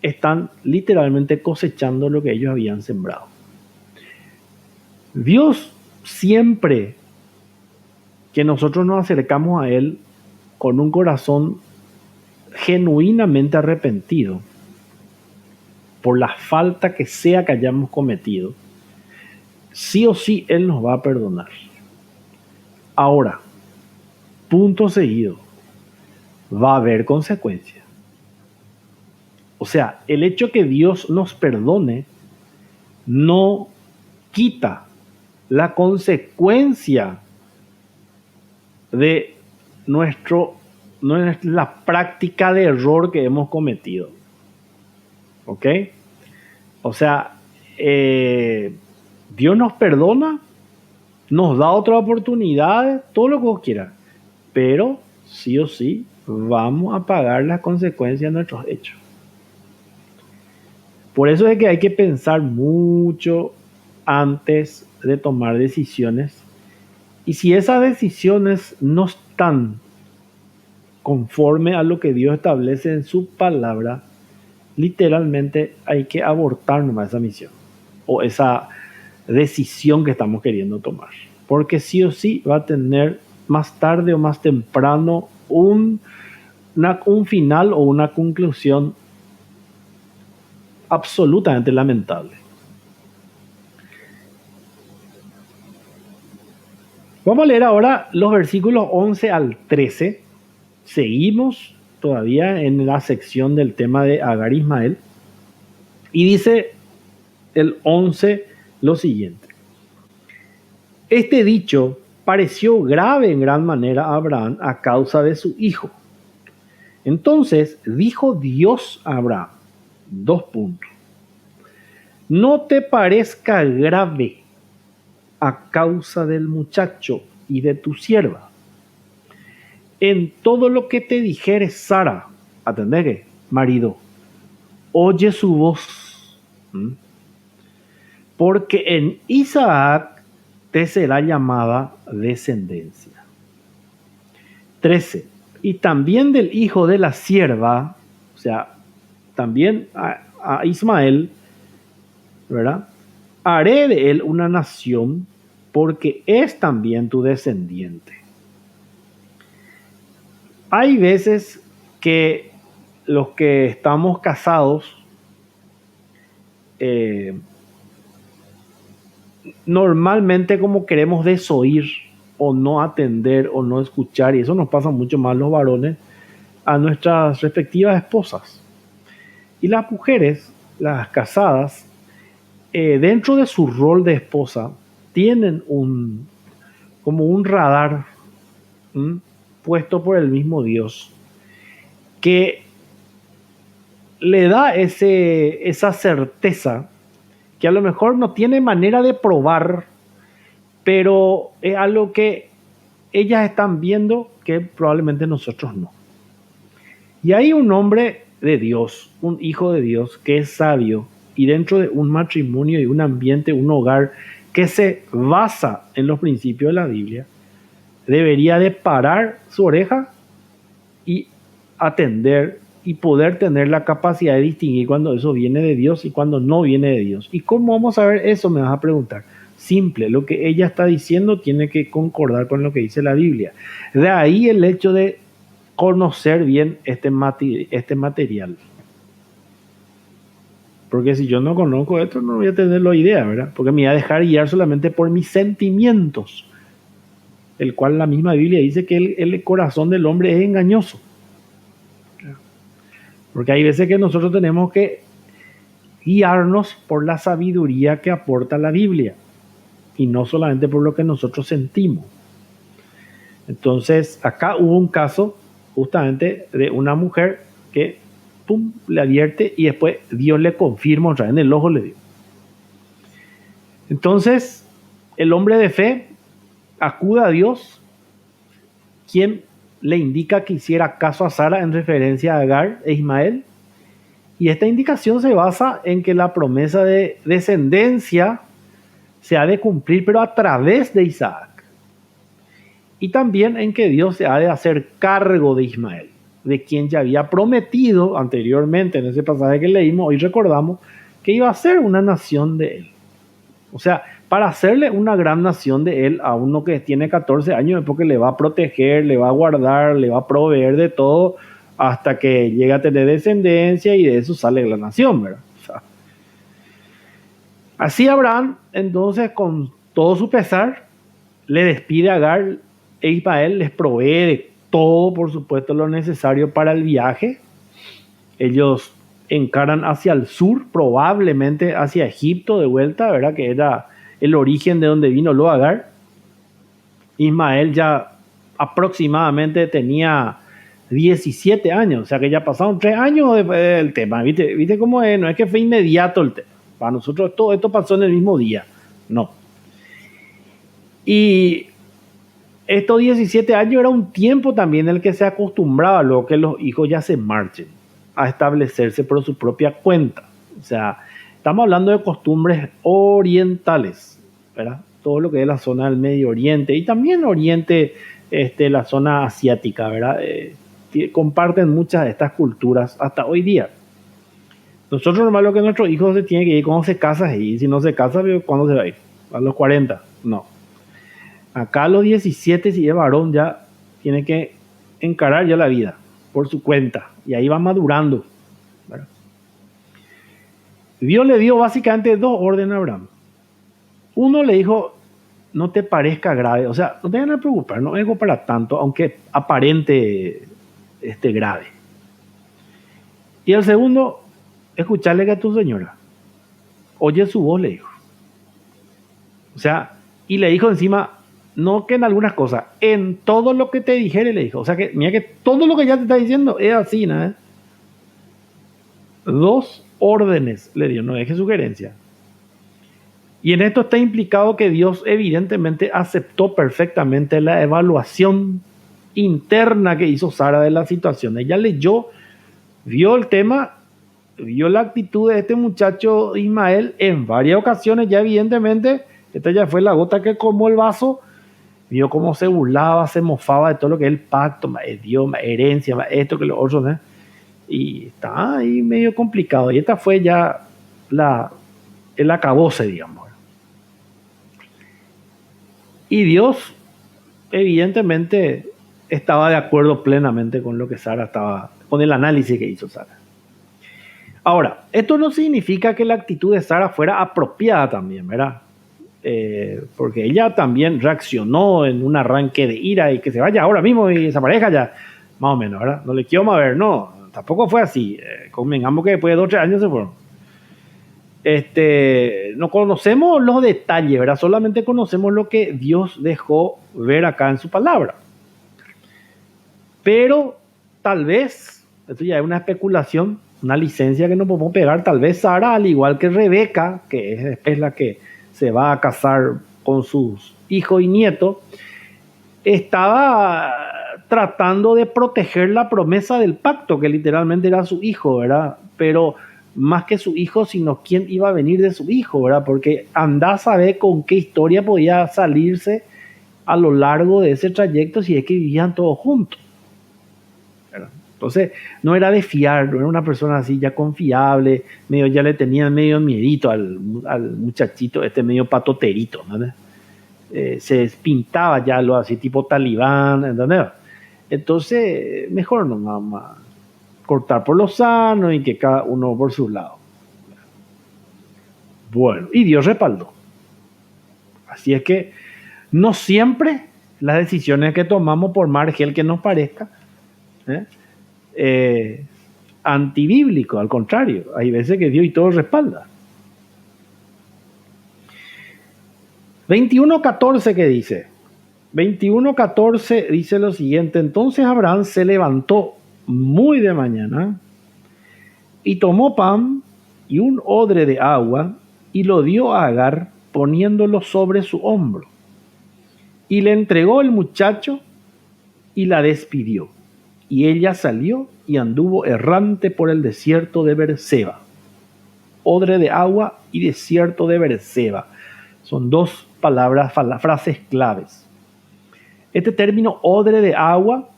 están literalmente cosechando lo que ellos habían sembrado. Dios siempre que nosotros nos acercamos a Él con un corazón genuinamente arrepentido por la falta que sea que hayamos cometido, sí o sí Él nos va a perdonar. Ahora, punto seguido, va a haber consecuencias. O sea, el hecho que Dios nos perdone no quita la consecuencia de la práctica de error que hemos cometido. ¿Ok? O sea, Dios nos perdona, nos da otra oportunidad, todo lo que vos quieras, pero sí o sí vamos a pagar las consecuencias de nuestros hechos. Por eso es que hay que pensar mucho antes de tomar decisiones. Y si esas decisiones no están conforme a lo que Dios establece en su palabra, literalmente hay que abortar nomás esa misión o esa decisión que estamos queriendo tomar. Porque sí o sí va a tener más tarde o más temprano un final o una conclusión absolutamente lamentable. Vamos a leer ahora los versículos 11 al 13. Seguimos todavía en la sección del tema de Agar e Ismael. Y dice el 11 lo siguiente. Este dicho pareció grave en gran manera a Abraham a causa de su hijo. Entonces dijo Dios a Abraham, : no te parezca grave a causa del muchacho y de tu sierva. En todo lo que te dijere Sara, atendé, marido, oye su voz, porque en Isaac te será llamada descendencia. 13. Y también del hijo de la sierva, o sea, también a Ismael, ¿verdad? Haré de él una nación, porque es también tu descendiente. Hay veces que los que estamos casados normalmente como queremos desoír o no atender o no escuchar, y eso nos pasa mucho más los varones, a nuestras respectivas esposas. Y las mujeres, las casadas, dentro de su rol de esposa, tienen como un radar puesto por el mismo Dios que le da esa certeza que a lo mejor no tiene manera de probar, pero es algo que ellas están viendo que probablemente nosotros no. Y hay un hombre de Dios, un hijo de Dios que es sabio, y dentro de un matrimonio y un ambiente, un hogar que se basa en los principios de la Biblia, debería de parar su oreja y atender y poder tener la capacidad de distinguir cuando eso viene de Dios y cuando no viene de Dios. ¿Y cómo vamos a ver eso? Me vas a preguntar. Simple, lo que ella está diciendo tiene que concordar con lo que dice la Biblia. De ahí el hecho de conocer bien este material. Porque si yo no conozco esto, no voy a tener la idea, ¿verdad? Porque me voy a dejar guiar solamente por mis sentimientos, el cual la misma Biblia dice que el corazón del hombre es engañoso. Porque hay veces que nosotros tenemos que guiarnos por la sabiduría que aporta la Biblia y no solamente por lo que nosotros sentimos. Entonces, acá hubo un caso justamente de una mujer que le advierte y después Dios le confirma otra vez, en el ojo le dio. Entonces, El hombre de fe acude a Dios, quien le indica que hiciera caso a Sara en referencia a Agar e Ismael. Y esta indicación se basa en que la promesa de descendencia se ha de cumplir, pero a través de Isaac. Y también en que Dios se ha de hacer cargo de Ismael, de quien ya había prometido anteriormente en ese pasaje que leímos, hoy recordamos, que iba a ser una nación de él. O sea, para hacerle una gran nación de él a uno que tiene 14 años es porque le va a proteger, le va a guardar, le va a proveer de todo hasta que llegue a tener descendencia y de eso sale la nación, ¿verdad? O sea, así Abraham, entonces, con todo su pesar, le despide a Agar e Ismael, les provee de todo, por supuesto, lo necesario para el viaje. Ellos encaran hacia el sur, probablemente hacia Egipto de vuelta, ¿verdad? Que era el origen de donde vino lo Agar. Ismael ya aproximadamente tenía 17 años, o sea que ya pasaron 3 años del tema. ¿Viste cómo es? No es que fue inmediato el tema. Para nosotros todo esto pasó en el mismo día. No. Y estos 17 años era un tiempo también en el que se acostumbraba luego que los hijos ya se marchen a establecerse por su propia cuenta. O sea, estamos hablando de costumbres orientales, ¿verdad? Todo lo que es la zona del Medio Oriente y también Oriente, la zona asiática, ¿verdad? Comparten muchas de estas culturas hasta hoy día. Nosotros normal lo que nuestros hijos se tienen que ir cuando se casan y si no se casa, ¿cuándo se va a ir? A los 40, no. Acá a los 17, si es varón, ya tiene que encarar ya la vida por su cuenta. Y ahí va madurando, ¿verdad? Dios le dio básicamente 2 órdenes a Abraham. Uno le dijo, no te parezca grave. O sea, no te vayan a preocupar, no es algo para tanto, aunque aparente grave. Y el segundo, escucharle que a tu señora. Oye su voz, le dijo. O sea, y le dijo encima, no que en algunas cosas, en todo lo que te dijere, le dijo. O sea que, mira que todo lo que ya te está diciendo es así, ¿no? 2 órdenes le dio, no deje sugerencia. Y en esto está implicado que Dios evidentemente aceptó perfectamente la evaluación interna que hizo Sara de la situación. Ella leyó, vio el tema, vio la actitud de este muchacho Ismael en varias ocasiones, ya evidentemente, esta ya fue la gota que colmó el vaso. Vio cómo se burlaba, se mofaba de todo lo que es el pacto, Dios, herencia, esto que lo otro, ¿no? Y está ahí medio complicado. Y esta fue ya el acabose, digamos. Y Dios, evidentemente, estaba de acuerdo plenamente con lo que Sara estaba, con el análisis que hizo Sara. Ahora, esto no significa que la actitud de Sara fuera apropiada también, ¿verdad? Porque ella también reaccionó en un arranque de ira y que se vaya ahora mismo y desaparezca ya, más o menos, ¿verdad? No le quiero más ver, no, tampoco fue así. Convengamos que después de 2 o 3 años se fueron. No conocemos los detalles, ¿verdad? Solamente conocemos lo que Dios dejó ver acá en su palabra. Pero tal vez, esto ya es una especulación, una licencia que no podemos pegar, tal vez Sara, al igual que Rebeca, que es después la que se va a casar con sus hijos y nietos, estaba tratando de proteger la promesa del pacto, que literalmente era su hijo, ¿verdad? Pero más que su hijo, sino quién iba a venir de su hijo, ¿verdad? Porque andá a saber con qué historia podía salirse a lo largo de ese trayecto si es que vivían todos juntos, ¿verdad? Entonces, no era de fiar, no era una persona así ya confiable, medio ya le tenían medio miedito al muchachito, medio patoterito, ¿no? Se pintaba ya lo así tipo talibán, ¿entendés? Entonces, mejor no vamos a cortar por lo sano y que cada uno por su lado. Bueno, y Dios respaldó. Así es que no siempre las decisiones que tomamos, por margen que nos parezca, antibíblico, al contrario, hay veces que Dios y todo respalda. 21:14 que dice, 21:14 dice lo siguiente: entonces Abraham se levantó muy de mañana y tomó pan y un odre de agua y lo dio a Agar poniéndolo sobre su hombro. Y le entregó el muchacho y la despidió. Y ella salió y anduvo errante por el desierto de Berseba. Odre de agua y desierto de Berseba. Son dos palabras, frases claves. Este término odre de agua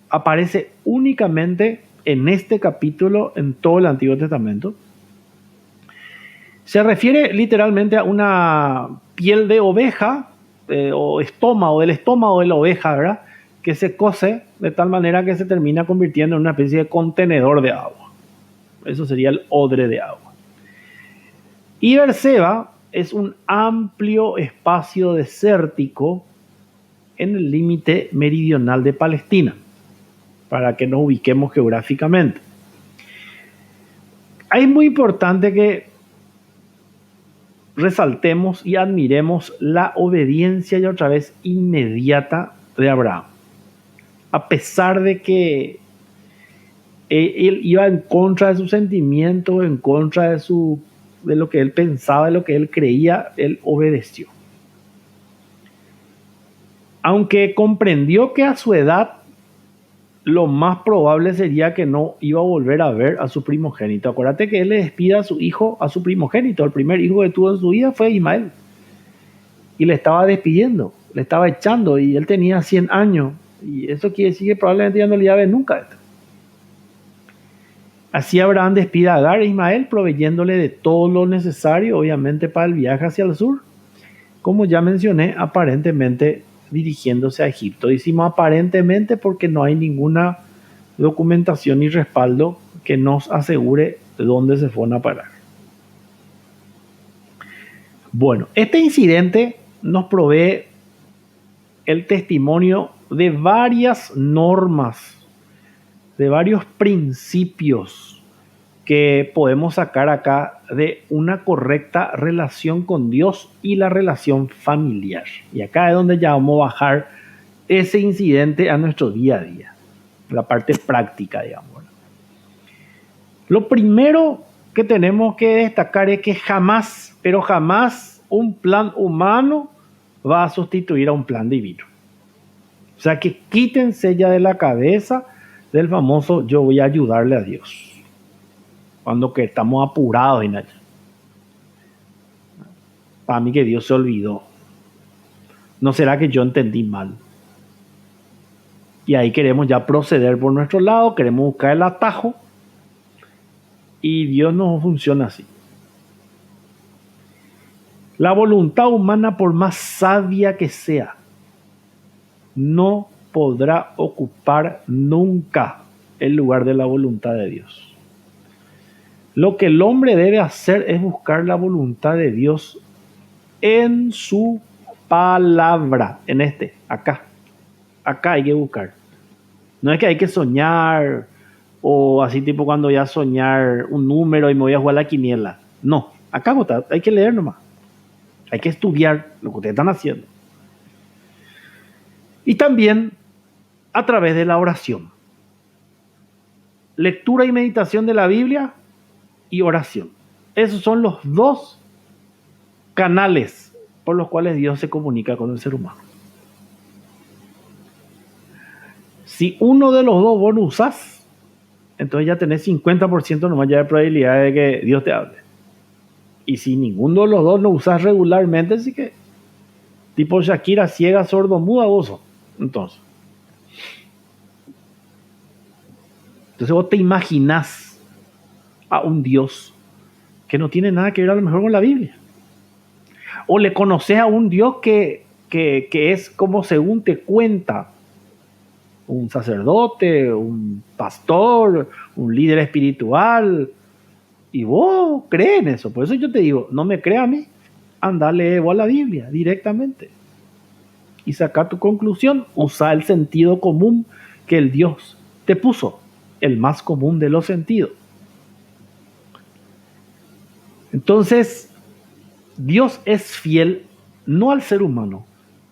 aparece únicamente en este capítulo en todo el Antiguo Testamento. Se refiere literalmente a una piel de oveja o estómago, del estómago de la oveja, ¿verdad? Que se cose de tal manera que se termina convirtiendo en una especie de contenedor de agua. Eso sería el odre de agua. Y Berseba es un amplio espacio desértico en el límite meridional de Palestina, para que nos ubiquemos geográficamente. Es muy importante que resaltemos y admiremos la obediencia y otra vez inmediata de Abraham. A pesar de que él iba en contra de sus sentimientos, en contra de lo que él pensaba, de lo que él creía, él obedeció. Aunque comprendió que a su edad lo más probable sería que no iba a volver a ver a su primogénito. Acuérdate que él le despide a su hijo, a su primogénito. El primer hijo que tuvo en su vida fue Ismael. Y le estaba despidiendo, le estaba echando y él tenía 100 años. Y eso quiere decir que probablemente ya no le iba a ver nunca esto. Así Abraham despide a Agar e Ismael, proveyéndole de todo lo necesario, obviamente, para el viaje hacia el sur. Como ya mencioné, aparentemente dirigiéndose a Egipto. Decimos aparentemente porque no hay ninguna documentación ni respaldo que nos asegure de dónde se fueron a parar. Bueno, este incidente nos provee el testimonio de varias normas, de varios principios que podemos sacar acá de una correcta relación con Dios y la relación familiar. Y acá es donde ya vamos a bajar ese incidente a nuestro día a día, la parte práctica, digamos. Lo primero que tenemos que destacar es que jamás, pero jamás, un plan humano va a sustituir a un plan divino. O sea que quítense ya de la cabeza del famoso yo voy a ayudarle a Dios cuando que estamos apurados en allá. Para mí que Dios se olvidó. ¿No será que yo entendí mal? Y ahí queremos ya proceder por nuestro lado, queremos buscar el atajo y Dios no funciona así. La voluntad humana, por más sabia que sea, no podrá ocupar nunca el lugar de la voluntad de Dios. Lo que el hombre debe hacer es buscar la voluntad de Dios en su palabra, acá hay que buscar. No es que hay que soñar o así tipo cuando voy a soñar un número y me voy a jugar la quiniela. No, acá hay que leer nomás. Hay que estudiar lo que ustedes están haciendo. Y también a través de la oración. Lectura y meditación de la Biblia y oración. Esos son los dos canales por los cuales Dios se comunica con el ser humano. Si uno de los dos vos no usás, entonces ya tenés 50% nomás ya de probabilidad de que Dios te hable. Y si ninguno de los dos lo usás regularmente, así que tipo Shakira, ciega, sordo, muda, gozo. Entonces vos te imaginás a un Dios que no tiene nada que ver a lo mejor con la Biblia. O le conoces a un Dios que es como según te cuenta un sacerdote, un pastor, un líder espiritual, y vos crees en eso. Por eso yo te digo, no me creas a mí, andale vos a la Biblia directamente y saca tu conclusión, usa el sentido común que el Dios te puso, el más común de los sentidos. Entonces, Dios es fiel no al ser humano,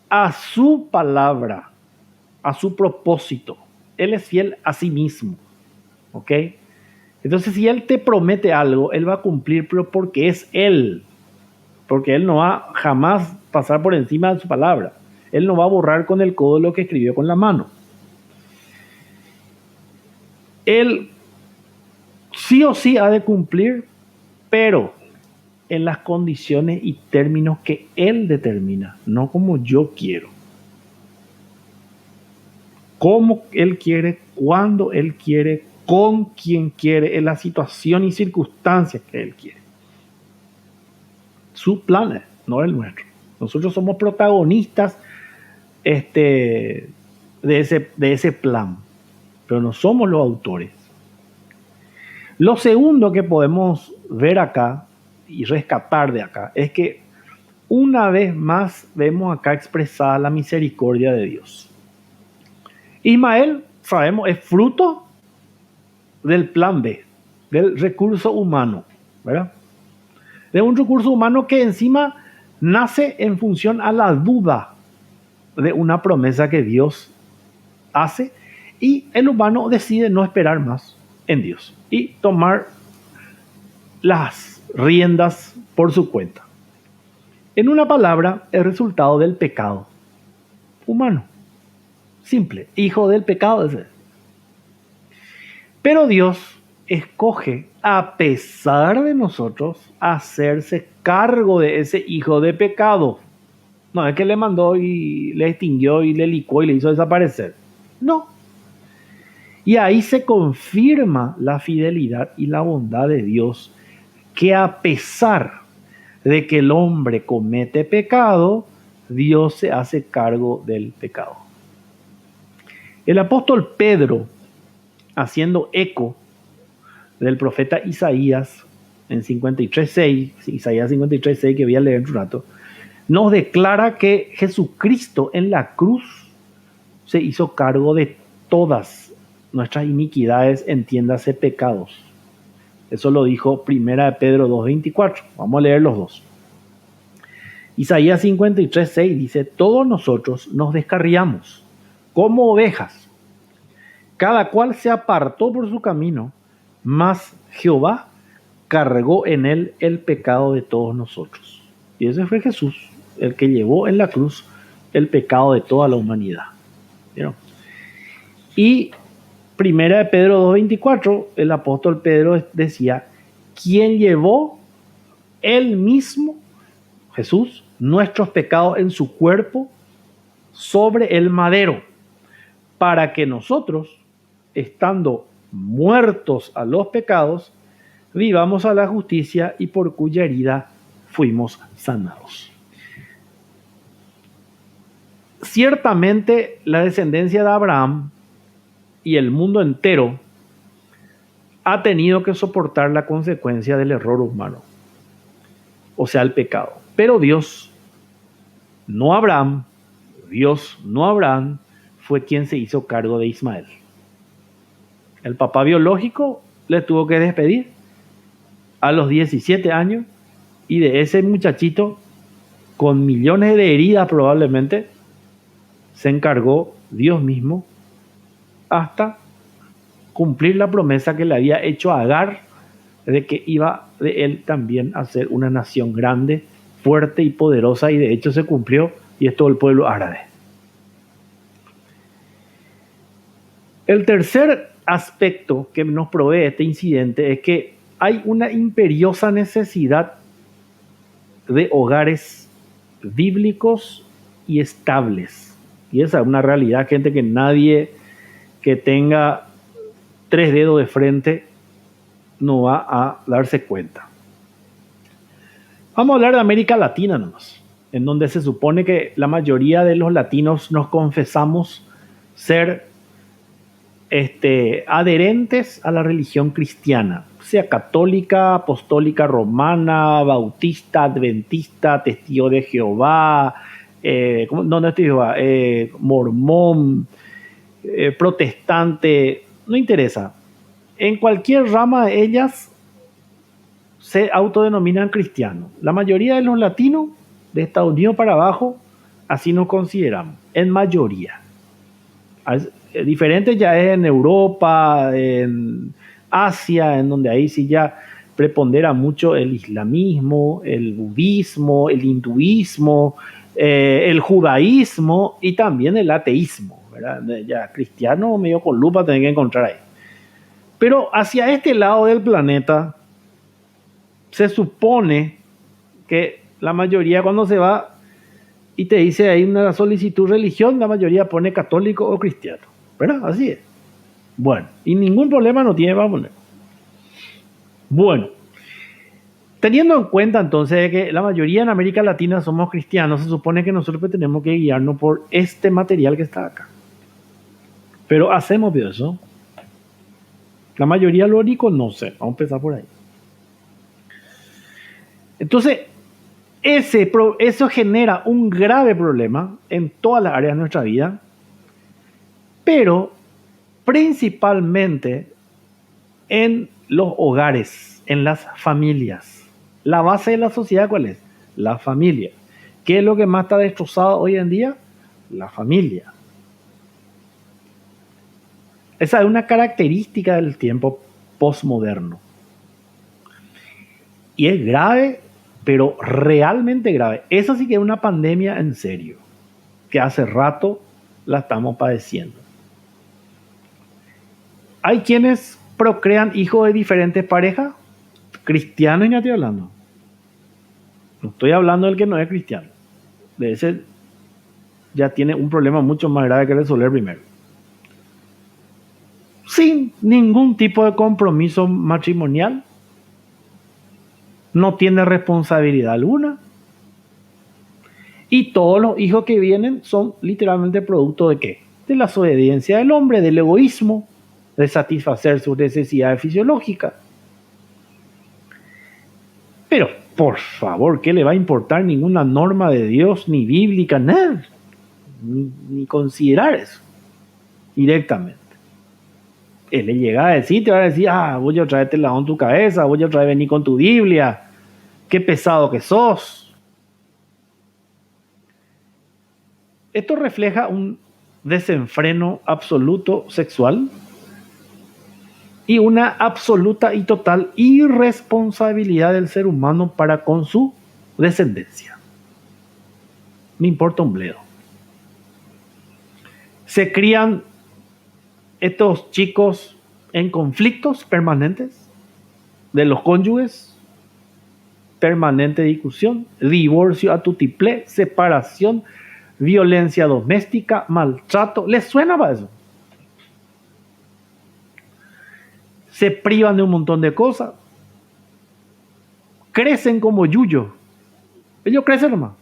a su palabra, a su propósito. Él es fiel a sí mismo. ¿Ok? Entonces, si Él te promete algo, Él va a cumplir, pero porque es Él. porque Él no va jamás pasar por encima de su palabra. Él no va a borrar con el codo lo que escribió con la mano. Él sí o sí ha de cumplir, pero en las condiciones y términos que Él determina, no como yo quiero. Cómo Él quiere, cuándo Él quiere, con quien quiere, en la situación y circunstancias que Él quiere. Su plan, no el nuestro. Nosotros somos protagonistas de ese plan, pero no somos los autores. Lo segundo que podemos ver acá y rescatar de acá es que una vez más vemos acá expresada la misericordia de Dios. Ismael, sabemos, es fruto del plan B, del recurso humano, ¿verdad? De un recurso humano que encima nace en función a la duda de una promesa que Dios hace, y el humano decide no esperar más en Dios y tomar las riendas por su cuenta. En una palabra, el resultado del pecado humano. Simple, hijo del pecado ese. Pero Dios escoge, a pesar de nosotros, hacerse cargo de ese hijo de pecado. No es que le mandó y le extinguió y le licuó y le hizo desaparecer. No. Y ahí se confirma la fidelidad y la bondad de Dios, que a pesar de que el hombre comete pecado, Dios se hace cargo del pecado. El apóstol Pedro, haciendo eco del profeta Isaías en 53.6, Isaías 53.6, que voy a leer un rato, nos declara que Jesucristo en la cruz se hizo cargo de todas nuestras iniquidades, entiéndase pecados. Eso lo dijo 1 Pedro 2.24. Vamos a leer los dos. Isaías 53.6 dice: todos nosotros nos descarriamos como ovejas, cada cual se apartó por su camino, mas Jehová cargó en él el pecado de todos nosotros. Y ese fue Jesús, el que llevó en la cruz el pecado de toda la humanidad. ¿Vieron? Y 1 Pedro 2.24, el apóstol Pedro decía: quien llevó él mismo, Jesús, nuestros pecados en su cuerpo sobre el madero, para que nosotros, estando muertos a los pecados, vivamos a la justicia, y por cuya herida fuimos sanados. Ciertamente la descendencia de Abraham y el mundo entero ha tenido que soportar la consecuencia del error humano, o sea, el pecado. Pero Dios, no Abraham, fue quien se hizo cargo de Ismael. El papá biológico le tuvo que despedir a los 17 años, y de ese muchachito con millones de heridas probablemente se encargó Dios mismo hasta cumplir la promesa que le había hecho a Agar, de que iba de él también a ser una nación grande, fuerte y poderosa, y de hecho se cumplió, y es todo el pueblo árabe. El tercer aspecto que nos provee este incidente es que hay una imperiosa necesidad de hogares bíblicos y estables. Y esa es una realidad, gente, que nadie que tenga 3 dedos de frente no va a darse cuenta. Vamos a hablar de América Latina nomás, en donde se supone que la mayoría de los latinos nos confesamos ser adherentes a la religión cristiana, sea católica, apostólica, romana, bautista, adventista, testigo de Jehová, mormón, protestante, no interesa. En cualquier rama de ellas se autodenominan cristianos. La mayoría de los latinos de Estados Unidos para abajo así nos consideramos, en mayoría. Diferente ya es en Europa, en Asia, en donde ahí sí ya prepondera mucho el islamismo, el budismo, el hinduismo, el judaísmo y también el ateísmo, ¿verdad? Ya cristiano medio con lupa tenés que encontrar ahí. Pero hacia este lado del planeta se supone que la mayoría cuando se va y te dice ahí una solicitud religión, la mayoría pone católico o cristiano, ¿verdad? Así es. Bueno, y ningún problema no tiene para poner. Bueno, teniendo en cuenta entonces que la mayoría en América Latina somos cristianos, se supone que nosotros tenemos que guiarnos por este material que está acá. Pero hacemos eso. La mayoría lo reconoce. Vamos a empezar por ahí. Entonces, eso genera un grave problema en todas las áreas de nuestra vida, pero principalmente en los hogares, en las familias. La base de la sociedad, ¿cuál es? La familia. ¿Qué es lo que más está destrozado hoy en día? La familia. Esa es una característica del tiempo postmoderno. Y es grave, pero realmente grave. Esa sí que es una pandemia en serio, que hace rato la estamos padeciendo. Hay quienes procrean hijos de diferentes parejas, cristianos, ya estoy hablando. No estoy hablando del que no es cristiano. De ese ya tiene un problema mucho más grave que resolver primero. Sin ningún tipo de compromiso matrimonial, no tiene responsabilidad alguna. Y todos los hijos que vienen son literalmente producto de ¿qué? De la desobediencia del hombre, del egoísmo, de satisfacer sus necesidades fisiológicas. Pero, por favor, ¿qué le va a importar ninguna norma de Dios, ni bíblica, nada? Ni considerar eso directamente. Él le llega a decir, te va a decir, voy a traerte la en tu cabeza, voy a traer venir con tu Biblia, qué pesado que sos. Esto refleja un desenfreno absoluto sexual y una absoluta y total irresponsabilidad del ser humano para con su descendencia. Me importa un bledo. Se crían estos chicos en conflictos permanentes de los cónyuges, permanente discusión, divorcio a tutiplé, separación, violencia doméstica, maltrato. ¿Les suena para eso? Se privan de un montón de cosas. Crecen como yuyo. Ellos crecen nomás.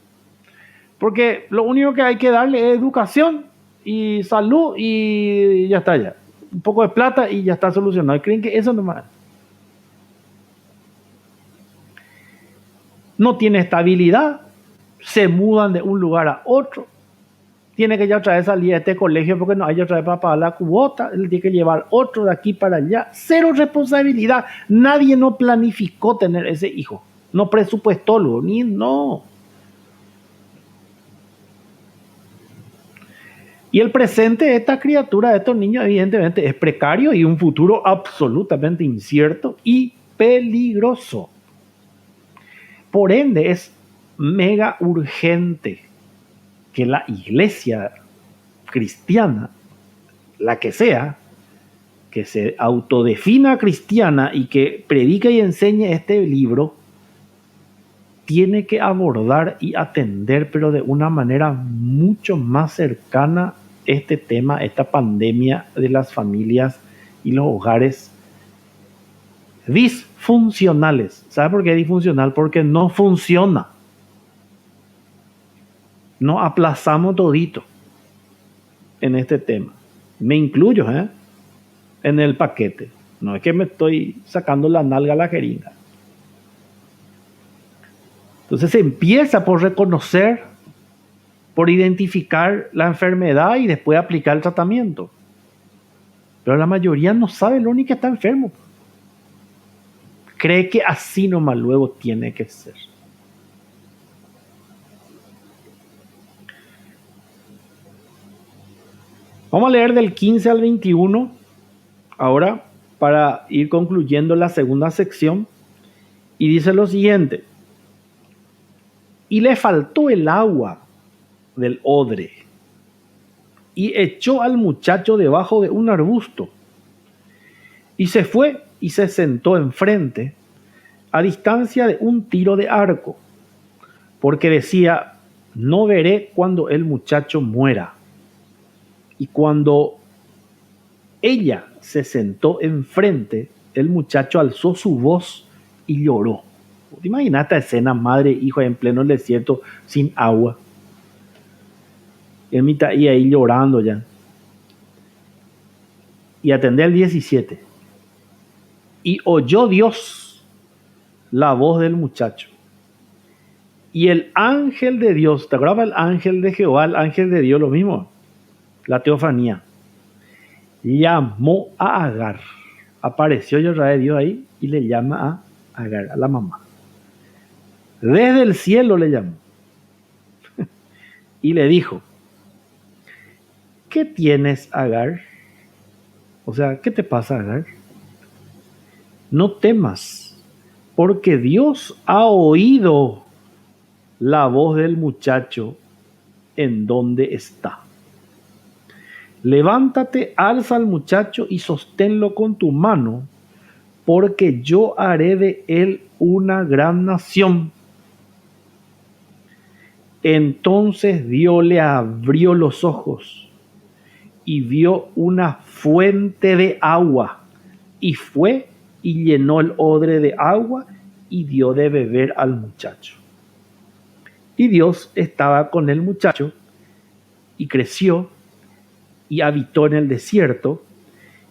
Porque lo único que hay que darle es educación y salud y ya está ya. Un poco de plata y ya está solucionado. Y creen que eso nomás. No tiene estabilidad. Se mudan de un lugar a otro. Tiene que ya otra vez salir de este colegio porque no hay otra vez para pagar la cuota. Él tiene que llevar otro de aquí para allá. Cero responsabilidad. Nadie no planificó tener ese hijo. No presupuestó, ni no. Y el presente de esta criatura, de estos niños, evidentemente es precario y un futuro absolutamente incierto y peligroso. Por ende, es mega urgente que la iglesia cristiana, la que sea, que se autodefina cristiana y que predique y enseñe este libro, tiene que abordar y atender, pero de una manera mucho más cercana, este tema, esta pandemia de las familias y los hogares disfuncionales. ¿Sabe por qué es disfuncional? Porque no funciona. No aplazamos todito en este tema. Me incluyo, en el paquete. No es que me estoy sacando la nalga a la jeringa. Entonces se empieza por reconocer, por identificar la enfermedad y después aplicar el tratamiento. Pero la mayoría no sabe lo único que está enfermo. Cree que así nomás luego tiene que ser. Vamos a leer del 15 al 21 ahora para ir concluyendo la segunda sección. Y dice lo siguiente, y le faltó el agua del odre, y echó al muchacho debajo de un arbusto, y se fue y se sentó enfrente, a distancia de un tiro de arco, porque decía, no veré cuando el muchacho muera. Y cuando ella se sentó enfrente, el muchacho alzó su voz y lloró. ¿Te imaginas esta escena, madre e hijo en pleno desierto, sin agua? Y ahí llorando ya. Y atendé al 17. Y oyó Dios la voz del muchacho. Y el ángel de Dios, ¿te acuerdas el ángel de Jehová, el ángel de Dios, lo mismo? La teofanía. Llamó a Agar. Apareció Yahvé de Dios ahí y le llama a Agar, a la mamá. Desde el cielo le llamó. Y le dijo, ¿qué tienes, Agar? O sea, ¿qué te pasa, Agar? No temas, porque Dios ha oído la voz del muchacho en donde está. Levántate, alza al muchacho y sosténlo con tu mano, porque yo haré de él una gran nación. Entonces Dios le abrió los ojos y vio una fuente de agua, y fue y llenó el odre de agua y dio de beber al muchacho. Y Dios estaba con el muchacho y creció y habitó en el desierto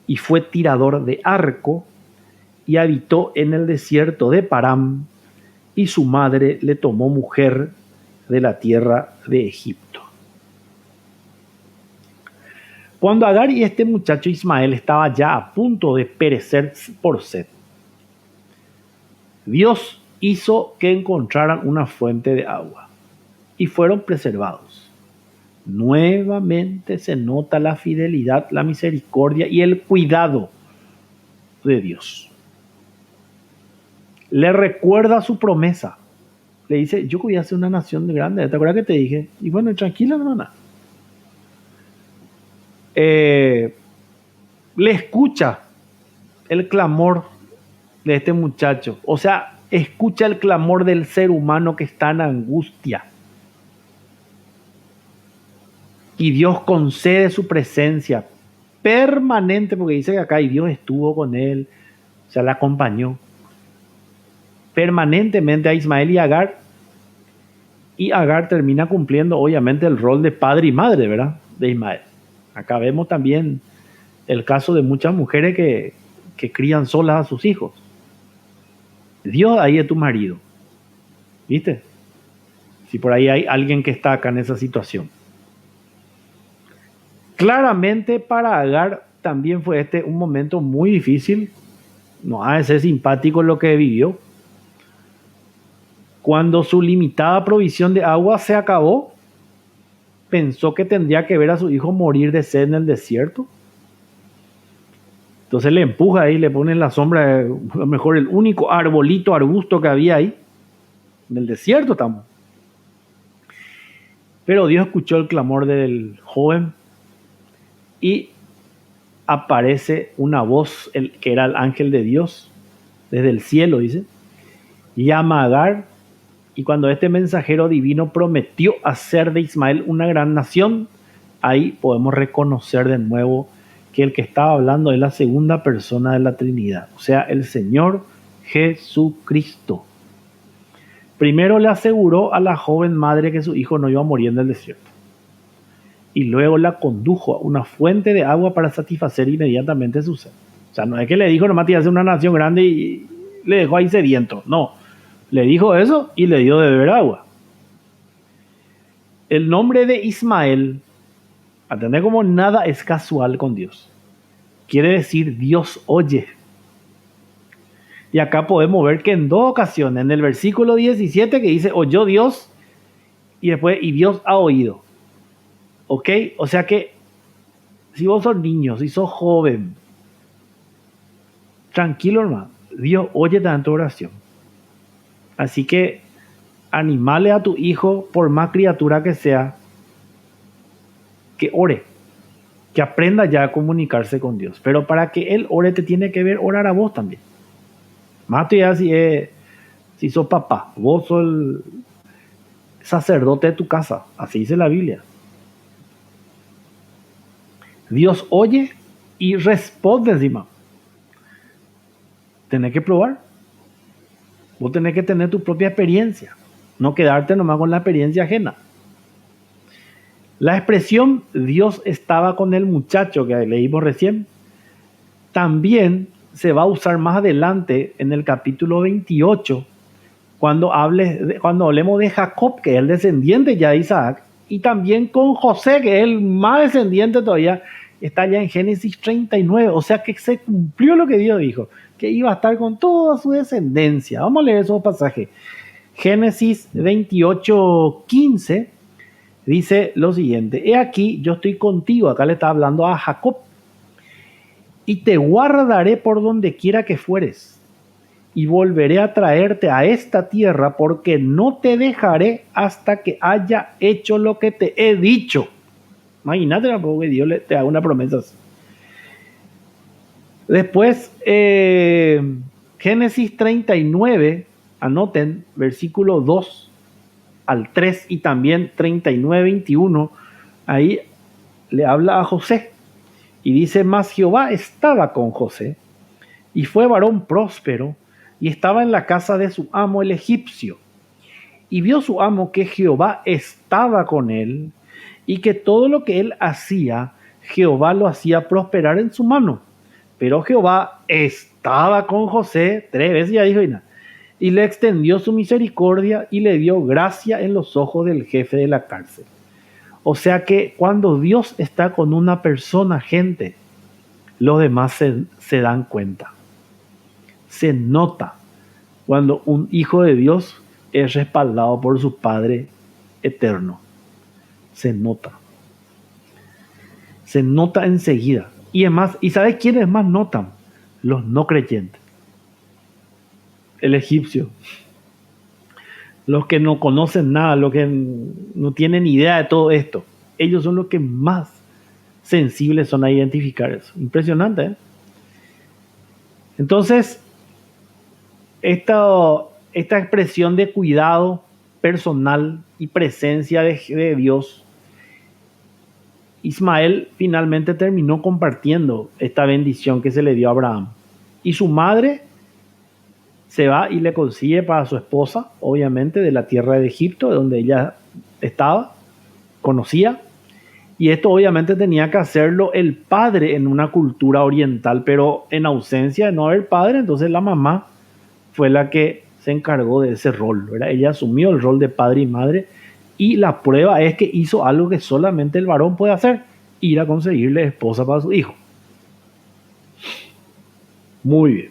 y fue tirador de arco y habitó en el desierto de Param, y su madre le tomó mujer de la tierra de Egipto. Cuando Agar y este muchacho Ismael estaba ya a punto de perecer por sed, Dios hizo que encontraran una fuente de agua y fueron preservados. Nuevamente se nota la fidelidad, la misericordia y el cuidado de Dios. Le recuerda su promesa. Le dice, yo voy a hacer una nación grande. ¿Te acuerdas que te dije? Y bueno, tranquila, hermana. Le escucha el clamor de este muchacho. O sea, escucha el clamor del ser humano que está en angustia. Y Dios concede su presencia permanente, porque dice que acá y Dios estuvo con él, o sea, le acompañó permanentemente a Ismael y Agar. Y Agar termina cumpliendo obviamente el rol de padre y madre, ¿verdad? De Ismael. Acá vemos también el caso de muchas mujeres que crían solas a sus hijos. Dios ahí es tu marido, ¿viste? Si por ahí hay alguien que está acá en esa situación. Claramente para Agar también fue un momento muy difícil. No ha de ser simpático lo que vivió. Cuando su limitada provisión de agua se acabó, pensó que tendría que ver a su hijo morir de sed en el desierto. Entonces le empuja ahí, le pone en la sombra, a lo mejor el único arbusto que había ahí. En el desierto estamos. Pero Dios escuchó el clamor del joven y aparece una voz, que era el ángel de Dios, desde el cielo, dice, llama a Agar, y cuando este mensajero divino prometió hacer de Ismael una gran nación, ahí podemos reconocer de nuevo que el que estaba hablando es la segunda persona de la Trinidad, o sea, el Señor Jesucristo. Primero le aseguró a la joven madre que su hijo no iba a morir en el desierto. Y luego la condujo a una fuente de agua para satisfacer inmediatamente su sed. O sea, no es que le dijo nomás te hace una nación grande y le dejó ahí sediento. No, le dijo eso y le dio de beber agua. El nombre de Ismael, atender como nada es casual con Dios. Quiere decir Dios oye. Y acá podemos ver que en dos ocasiones, en el versículo 17 que dice oyó Dios y después y Dios ha oído. ¿Ok? O sea que si vos sos niño, si sos joven, tranquilo hermano, Dios oye también tu oración. Así que animale a tu hijo, por más criatura que sea, que ore, que aprenda ya a comunicarse con Dios. Pero para que él ore, te tiene que ver orar a vos también. Más ya si sos papá, vos sos el sacerdote de tu casa, así dice la Biblia. Dios oye y responde encima. Tenés que probar. Vos tenés que tener tu propia experiencia, no quedarte nomás con la experiencia ajena. La expresión Dios estaba con el muchacho que leímos recién, también se va a usar más adelante en el capítulo 28, cuando hablemos de Jacob, que es el descendiente ya de Isaac, y también con José, que es el más descendiente todavía, está ya en Génesis 39. O sea que se cumplió lo que Dios dijo, que iba a estar con toda su descendencia. Vamos a leer esos pasajes. Génesis 28:15 dice lo siguiente: he aquí, yo estoy contigo. Acá le está hablando a Jacob. Y te guardaré por donde quiera que fueres, y volveré a traerte a esta tierra, porque no te dejaré hasta que haya hecho lo que te he dicho. Imagínate tampoco que Dios te haga una promesa así. Después, Génesis 39, anoten, versículo 2 al 3 y también 39:21, ahí le habla a José y dice: mas Jehová estaba con José, y fue varón próspero, y estaba en la casa de su amo el egipcio. Y vio su amo que Jehová estaba con él, y que todo lo que él hacía, Jehová lo hacía prosperar en su mano. Pero Jehová estaba con José, 3 veces ya dijo, y le extendió su misericordia y le dio gracia en los ojos del jefe de la cárcel. O sea que cuando Dios está con una persona, gente, los demás se dan cuenta. Se nota cuando un hijo de Dios es respaldado por su Padre eterno. Se nota. Se nota enseguida. Y además, ¿y sabes quiénes más notan? Los no creyentes. El egipcio. Los que no conocen nada, los que no tienen idea de todo esto. Ellos son los que más sensibles son a identificar eso. Impresionante, ¿eh? Entonces, esta expresión de cuidado personal y presencia de Dios, Ismael finalmente terminó compartiendo esta bendición que se le dio a Abraham. Y su madre se va y le consigue para su esposa, obviamente, de la tierra de Egipto, donde ella estaba, conocía. Y esto obviamente tenía que hacerlo el padre en una cultura oriental, pero en ausencia de no haber padre, entonces la mamá fue la que se encargó de ese rol, ¿verdad? Ella asumió el rol de padre y madre, y la prueba es que hizo algo que solamente el varón puede hacer: ir a conseguirle esposa para su hijo. Muy bien.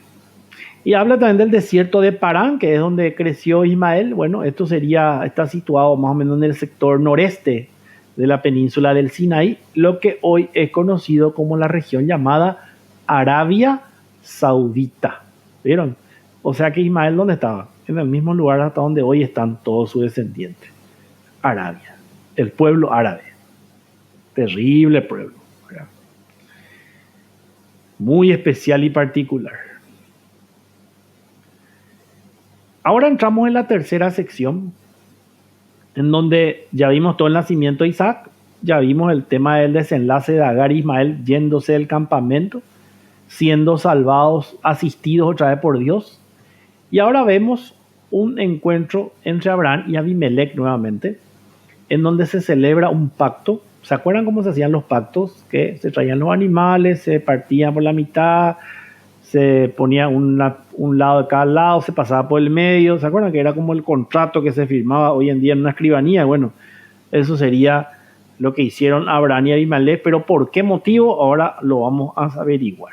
Y habla también del desierto de Parán, que es donde creció Ismael. Bueno, esto está situado más o menos en el sector noreste de la península del Sinaí, lo que hoy es conocido como la región llamada Arabia Saudita. ¿Vieron? O sea que Ismael, ¿dónde estaba? En el mismo lugar hasta donde hoy están todos sus descendientes. Arabia, el pueblo árabe. Terrible pueblo, ¿verdad? Muy especial y particular. Ahora entramos en la tercera sección, en donde ya vimos todo el nacimiento de Isaac, ya vimos el tema del desenlace de Agar y Ismael yéndose del campamento, siendo salvados, asistidos otra vez por Dios. Y ahora vemos un encuentro entre Abraham y Abimelech nuevamente, en donde se celebra un pacto. ¿Se acuerdan cómo se hacían los pactos? Que se traían los animales, se partían por la mitad, se ponía un lado de cada lado, se pasaba por el medio. ¿Se acuerdan que era como el contrato que se firmaba hoy en día en una escribanía? Bueno, eso sería lo que hicieron Abraham y Abimelech, pero ¿por qué motivo? Ahora lo vamos a averiguar.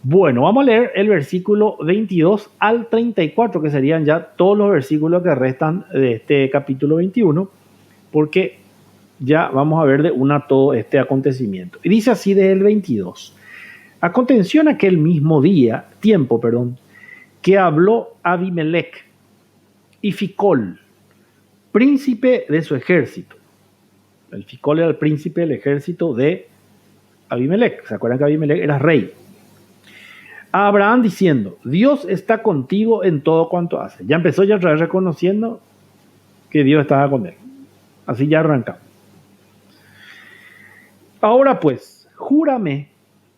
Bueno, vamos a leer el versículo 22 al 34, que serían ya todos los versículos que restan de este capítulo 21, porque ya vamos a ver de una todo este acontecimiento. Y dice así desde el 22. Aconteció en aquel mismo tiempo, que habló Abimelech y Ficol, príncipe de su ejército. El Ficol era el príncipe del ejército de Abimelec. ¿Se acuerdan que Abimelec era rey? A Abraham diciendo, Dios está contigo en todo cuanto hace. Ya empezó ya otra vez reconociendo que Dios estaba con él. Así ya arrancamos. Ahora pues, júrame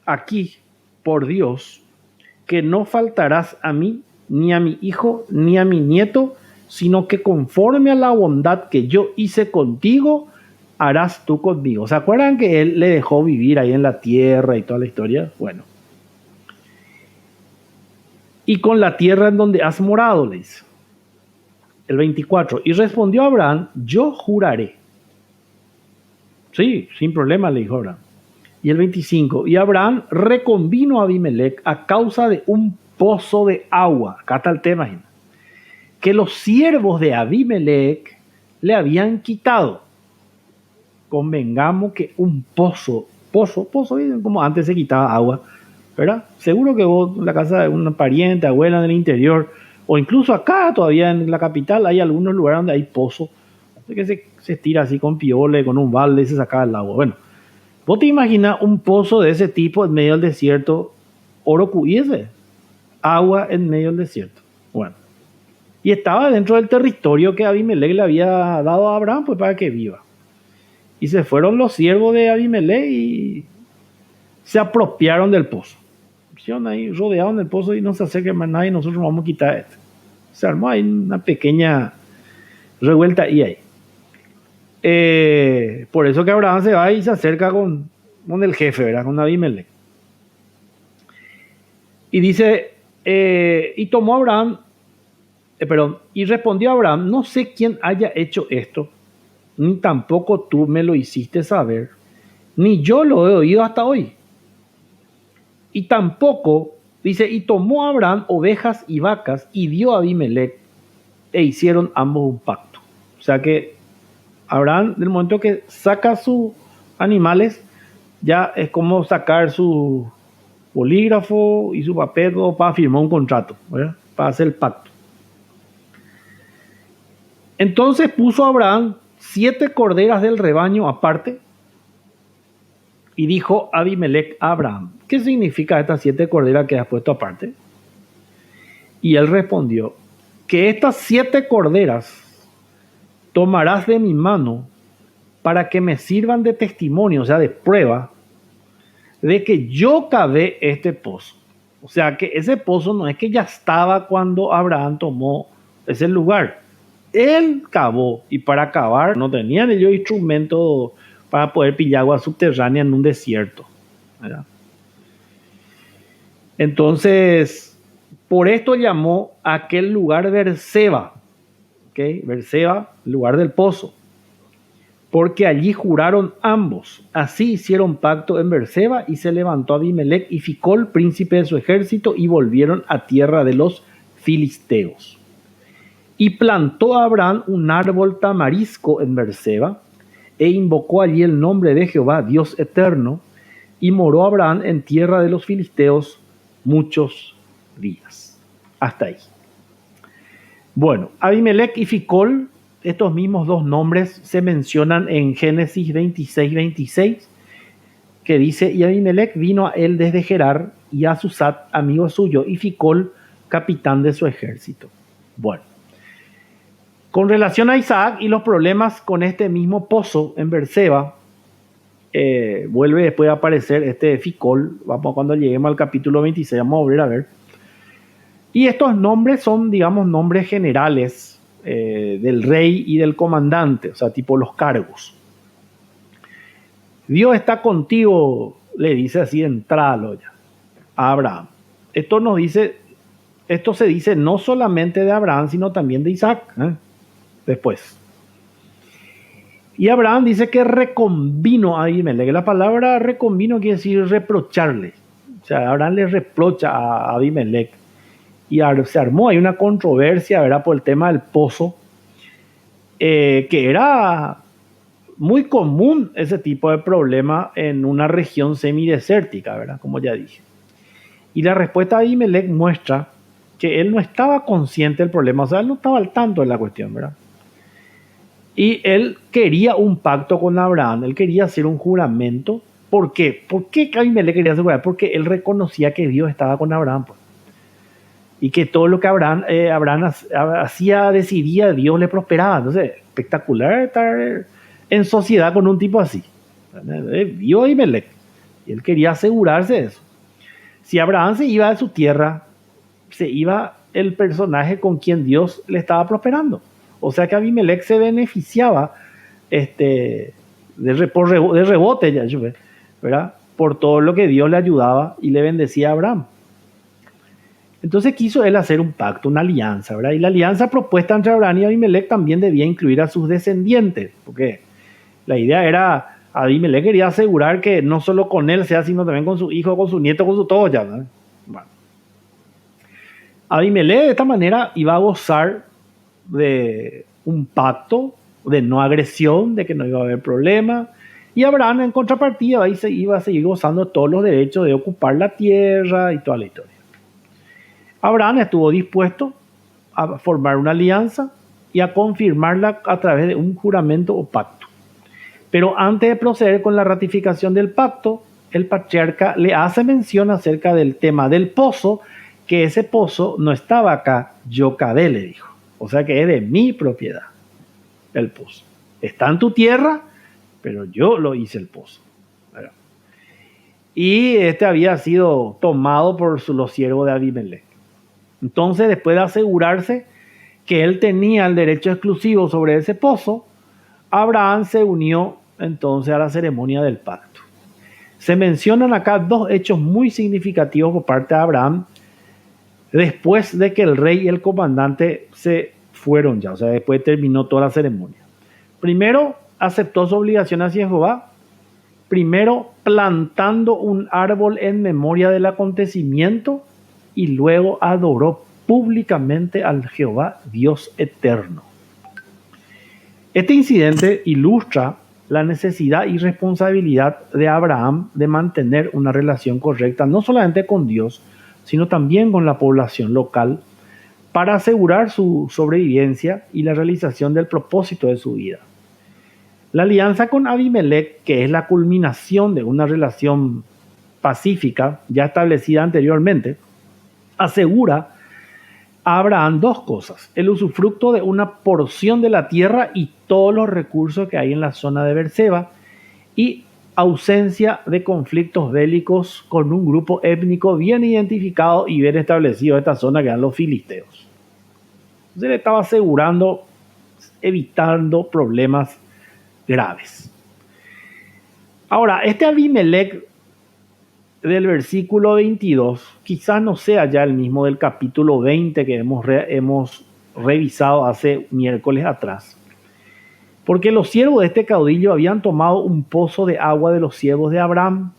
aquí por Dios que no faltarás a mí, ni a mi hijo, ni a mi nieto, sino que conforme a la bondad que yo hice contigo, harás tú conmigo. ¿Se acuerdan que él le dejó vivir ahí en la tierra y toda la historia? Bueno. Y con la tierra en donde has morado, le dice. El 24. Y respondió Abraham, yo juraré. Sí, sin problema, le dijo Abraham. Y el 25. Y Abraham reconvino a Abimelec a causa de un pozo de agua. Acá está el tema, gente. Que los siervos de Abimelec le habían quitado. Convengamos que un pozo, como antes se quitaba agua, ¿verdad? Seguro que vos en la casa de una pariente, abuela en el interior, o incluso acá todavía en la capital, hay algunos lugares donde hay pozo, que se tira así con piole, con un balde y se saca el agua. Bueno, vos te imaginas un pozo de ese tipo en medio del desierto, oro cuíese, agua en medio del desierto. Bueno, y estaba dentro del territorio que Abimelec le había dado a Abraham, pues para que viva. Y se fueron los siervos de Abimelec y se apropiaron del pozo. Ahí rodearon del pozo y no se acerque más nadie, nosotros vamos a quitar esto. Se armó ahí una pequeña revuelta ahí. Por eso que Abraham se va y se acerca con el jefe, ¿verdad? Con Abimelec. Y dice, y tomó Abraham, y respondió Abraham, no sé quién haya hecho esto, ni tampoco tú me lo hiciste saber, ni yo lo he oído hasta hoy. Y tampoco, dice, y tomó Abraham ovejas y vacas y dio a Abimelec e hicieron ambos un pacto. O sea que Abraham, del momento que saca sus animales, ya es como sacar su bolígrafo y su papel para firmar un contrato, ¿verdad? Para hacer el pacto. Entonces puso Abraham 7 corderas del rebaño aparte y dijo Abimelec a Abraham, ¿qué significa estas 7 corderas que has puesto aparte? Y él respondió, que estas 7 corderas tomarás de mi mano para que me sirvan de testimonio, o sea, de prueba, de que yo cavé este pozo. O sea, que ese pozo no es que ya estaba cuando Abraham tomó ese lugar. Él cavó, y para cavar no tenían ellos instrumentos para poder pillar agua subterránea en un desierto, ¿verdad? Entonces, por esto llamó a aquel lugar Berseba, ¿okay? Berseba, lugar del pozo, porque allí juraron ambos. Así hicieron pacto en Berseba y se levantó Abimelec y Ficol, príncipe de su ejército, y volvieron a tierra de los filisteos. Y plantó a Abraham un árbol tamarisco en Berseba, e invocó allí el nombre de Jehová, Dios eterno, y moró Abraham en tierra de los filisteos muchos días. Hasta ahí. Bueno, Abimelec y Ficol, estos mismos dos nombres se mencionan en Génesis 26:26, que dice, y Abimelec vino a él desde Gerar, y a Susat, amigo suyo, y Ficol, capitán de su ejército. Bueno. Con relación a Isaac y los problemas con este mismo pozo en Berseba, vuelve después a aparecer este Ficol. Vamos, cuando lleguemos al capítulo 26, vamos a volver a ver. Y estos nombres son, digamos, nombres generales del rey y del comandante, o sea, tipo los cargos. Dios está contigo, le dice así de entrada a Abraham. Esto se dice no solamente de Abraham, sino también de Isaac, después. Y Abraham dice que reconvino a Abimelec. La palabra reconvino quiere decir reprocharle. O sea, Abraham le reprocha a Abimelec. Y se armó ahí una controversia, ¿verdad? Por el tema del pozo, que era muy común ese tipo de problema en una región semidesértica, ¿verdad? Como ya dije. Y la respuesta de Abimelec muestra que él no estaba consciente del problema, o sea, él no estaba al tanto de la cuestión, ¿verdad? Y él quería un pacto con Abraham, él quería hacer un juramento. ¿Por qué? ¿Por qué Abimelech quería asegurar? Porque él reconocía que Dios estaba con Abraham, pues, y que todo lo que Abraham hacía, decidía, Dios le prosperaba. Entonces, espectacular estar en sociedad con un tipo así. Vio a Abimelech y él quería asegurarse de eso. Si Abraham se iba de su tierra, se iba el personaje con quien Dios le estaba prosperando. O sea que Abimelech se beneficiaba de rebote, ya, ¿verdad? Por todo lo que Dios le ayudaba y le bendecía a Abraham. Entonces quiso él hacer un pacto, una alianza, ¿verdad? Y la alianza propuesta entre Abraham y Abimelech también debía incluir a sus descendientes, porque la idea era, Abimelech quería asegurar que no solo con él sea, sino también con su hijo, con su nieto, con su todo ya, ¿verdad? Bueno. Abimelech de esta manera iba a gozar de un pacto de no agresión, de que no iba a haber problema, y Abraham en contrapartida ahí se iba a seguir gozando todos los derechos de ocupar la tierra y toda la historia. Abraham estuvo dispuesto a formar una alianza y a confirmarla a través de un juramento o pacto. Pero antes de proceder con la ratificación del pacto, el patriarca le hace mención acerca del tema del pozo, que ese pozo no estaba acá, yo cavé, le dijo. O sea que es de mi propiedad el pozo. Está en tu tierra, pero yo lo hice el pozo. ¿Verdad? Y este había sido tomado por los siervos de Abimelech. Entonces, después de asegurarse que él tenía el derecho exclusivo sobre ese pozo, Abraham se unió entonces a la ceremonia del pacto. Se mencionan acá dos hechos muy significativos por parte de Abraham después de que el rey y el comandante se fueron ya, o sea, después terminó toda la ceremonia. Primero, aceptó su obligación hacia Jehová, primero plantando un árbol en memoria del acontecimiento y luego adoró públicamente al Jehová Dios eterno. Este incidente ilustra la necesidad y responsabilidad de Abraham de mantener una relación correcta no solamente con Dios, sino también con la población local para asegurar su sobrevivencia y la realización del propósito de su vida. La alianza con Abimelech, que es la culminación de una relación pacífica ya establecida anteriormente, asegura a Abraham dos cosas: el usufructo de una porción de la tierra y todos los recursos que hay en la zona de Beerseba, y ausencia de conflictos bélicos con un grupo étnico bien identificado y bien establecido de esta zona, que eran los filisteos. Entonces le estaba asegurando, evitando problemas graves. Ahora, este Abimelech del versículo 22 quizás no sea ya el mismo del capítulo 20 que hemos revisado hace miércoles atrás, porque los siervos de este caudillo habían tomado un pozo de agua de los siervos de Abraham.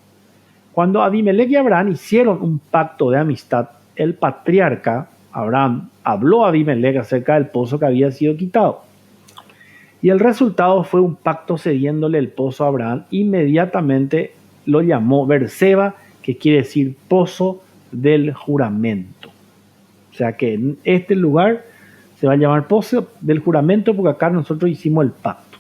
Cuando Abimelech y Abraham hicieron un pacto de amistad, el patriarca Abraham habló a Abimelech acerca del pozo que había sido quitado. Y el resultado fue un pacto cediéndole el pozo a Abraham. Inmediatamente lo llamó Beerseba, que quiere decir pozo del juramento. O sea que en este lugar se va a llamar pozo del juramento porque acá nosotros hicimos el pacto.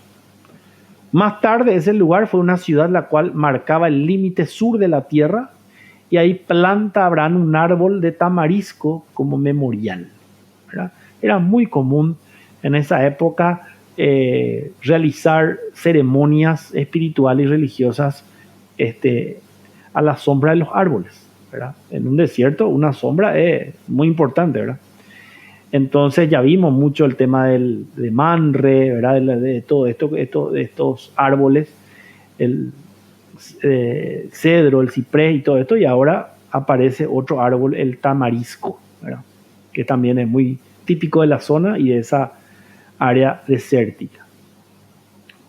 Más tarde ese lugar fue una ciudad la cual marcaba el límite sur de la tierra, y ahí planta Abraham un árbol de tamarisco como memorial, ¿verdad? Era muy común en esa época realizar ceremonias espirituales y religiosas a la sombra de los árboles, ¿verdad? En un desierto una sombra es muy importante, ¿verdad? Entonces ya vimos mucho el tema de Manre, ¿verdad? De todo esto, de estos árboles, el cedro, el ciprés y todo esto, y ahora aparece otro árbol, el tamarisco, ¿verdad? Que también es muy típico de la zona y de esa área desértica.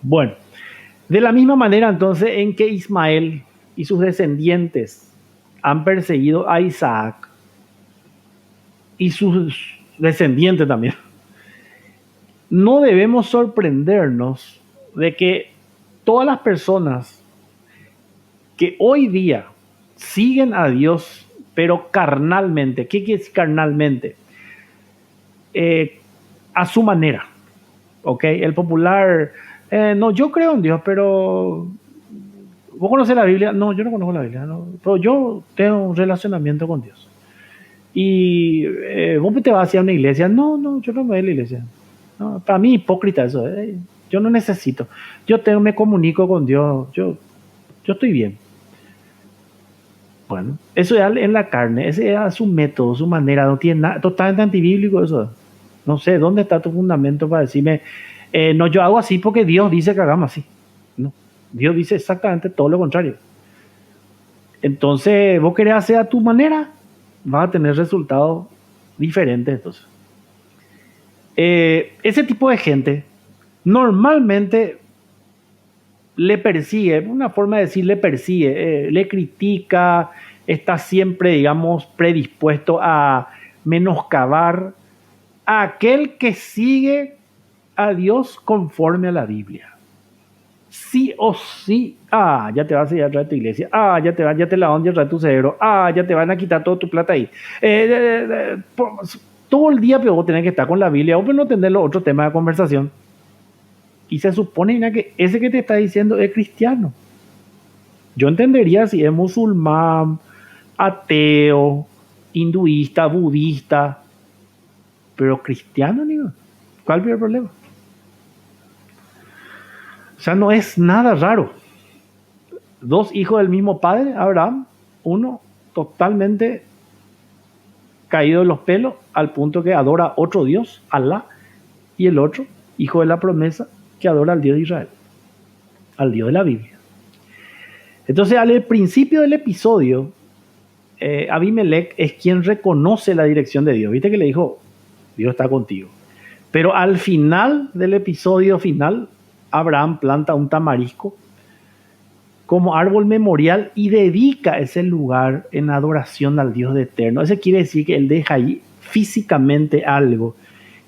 Bueno, de la misma manera entonces en que Ismael y sus descendientes han perseguido a Isaac y sus descendientes también, no debemos sorprendernos de que todas las personas que hoy día siguen a Dios, pero carnalmente. ¿Qué quiere decir carnalmente? eh, a su manera, ¿ok? El popular, no, yo creo en Dios, pero ¿vos conocés la Biblia? No, yo no conozco la Biblia, no, pero yo tengo un relacionamiento con Dios. Y vos te vas hacia una iglesia, no, no, yo no me voy a la iglesia. No, para mí hipócrita eso, yo no necesito. Me comunico con Dios, yo estoy bien. Bueno, eso ya en la carne, ese es su método, su manera, no tiene nada, totalmente antibíblico eso. No sé, ¿dónde está tu fundamento para decirme, no, yo hago así porque Dios dice que hagamos así? No, Dios dice exactamente todo lo contrario. Entonces, vos querés hacer a tu manera, vas a tener resultados diferentes. Entonces, ese tipo de gente normalmente le persigue, una forma de decir le persigue, le critica, está siempre, digamos, predispuesto a menoscabar a aquel que sigue a Dios conforme a la Biblia. Sí o sí, ya te vas a ir a traer tu iglesia, ya te la van a traer tu cerebro, ya te van a quitar toda tu plata ahí. Todo el día, pero vos tenés que estar con la Biblia, vos no tener los otros temas de conversación. Y se supone que ese que te está diciendo es cristiano. Yo entendería si es musulmán, ateo, hinduista, budista, pero cristiano, ni ¿cuál es el problema? O sea, no es nada raro. Dos hijos del mismo padre, Abraham, uno totalmente caído de los pelos al punto que adora a otro Dios, Alá, y el otro, hijo de la promesa, que adora al Dios de Israel, al Dios de la Biblia. Entonces, al principio del episodio, Abimelech es quien reconoce la dirección de Dios. Viste que le dijo, Dios está contigo. Pero al final del episodio final, Abraham planta un tamarisco como árbol memorial y dedica ese lugar en adoración al Dios eterno. Eso quiere decir que él deja ahí físicamente algo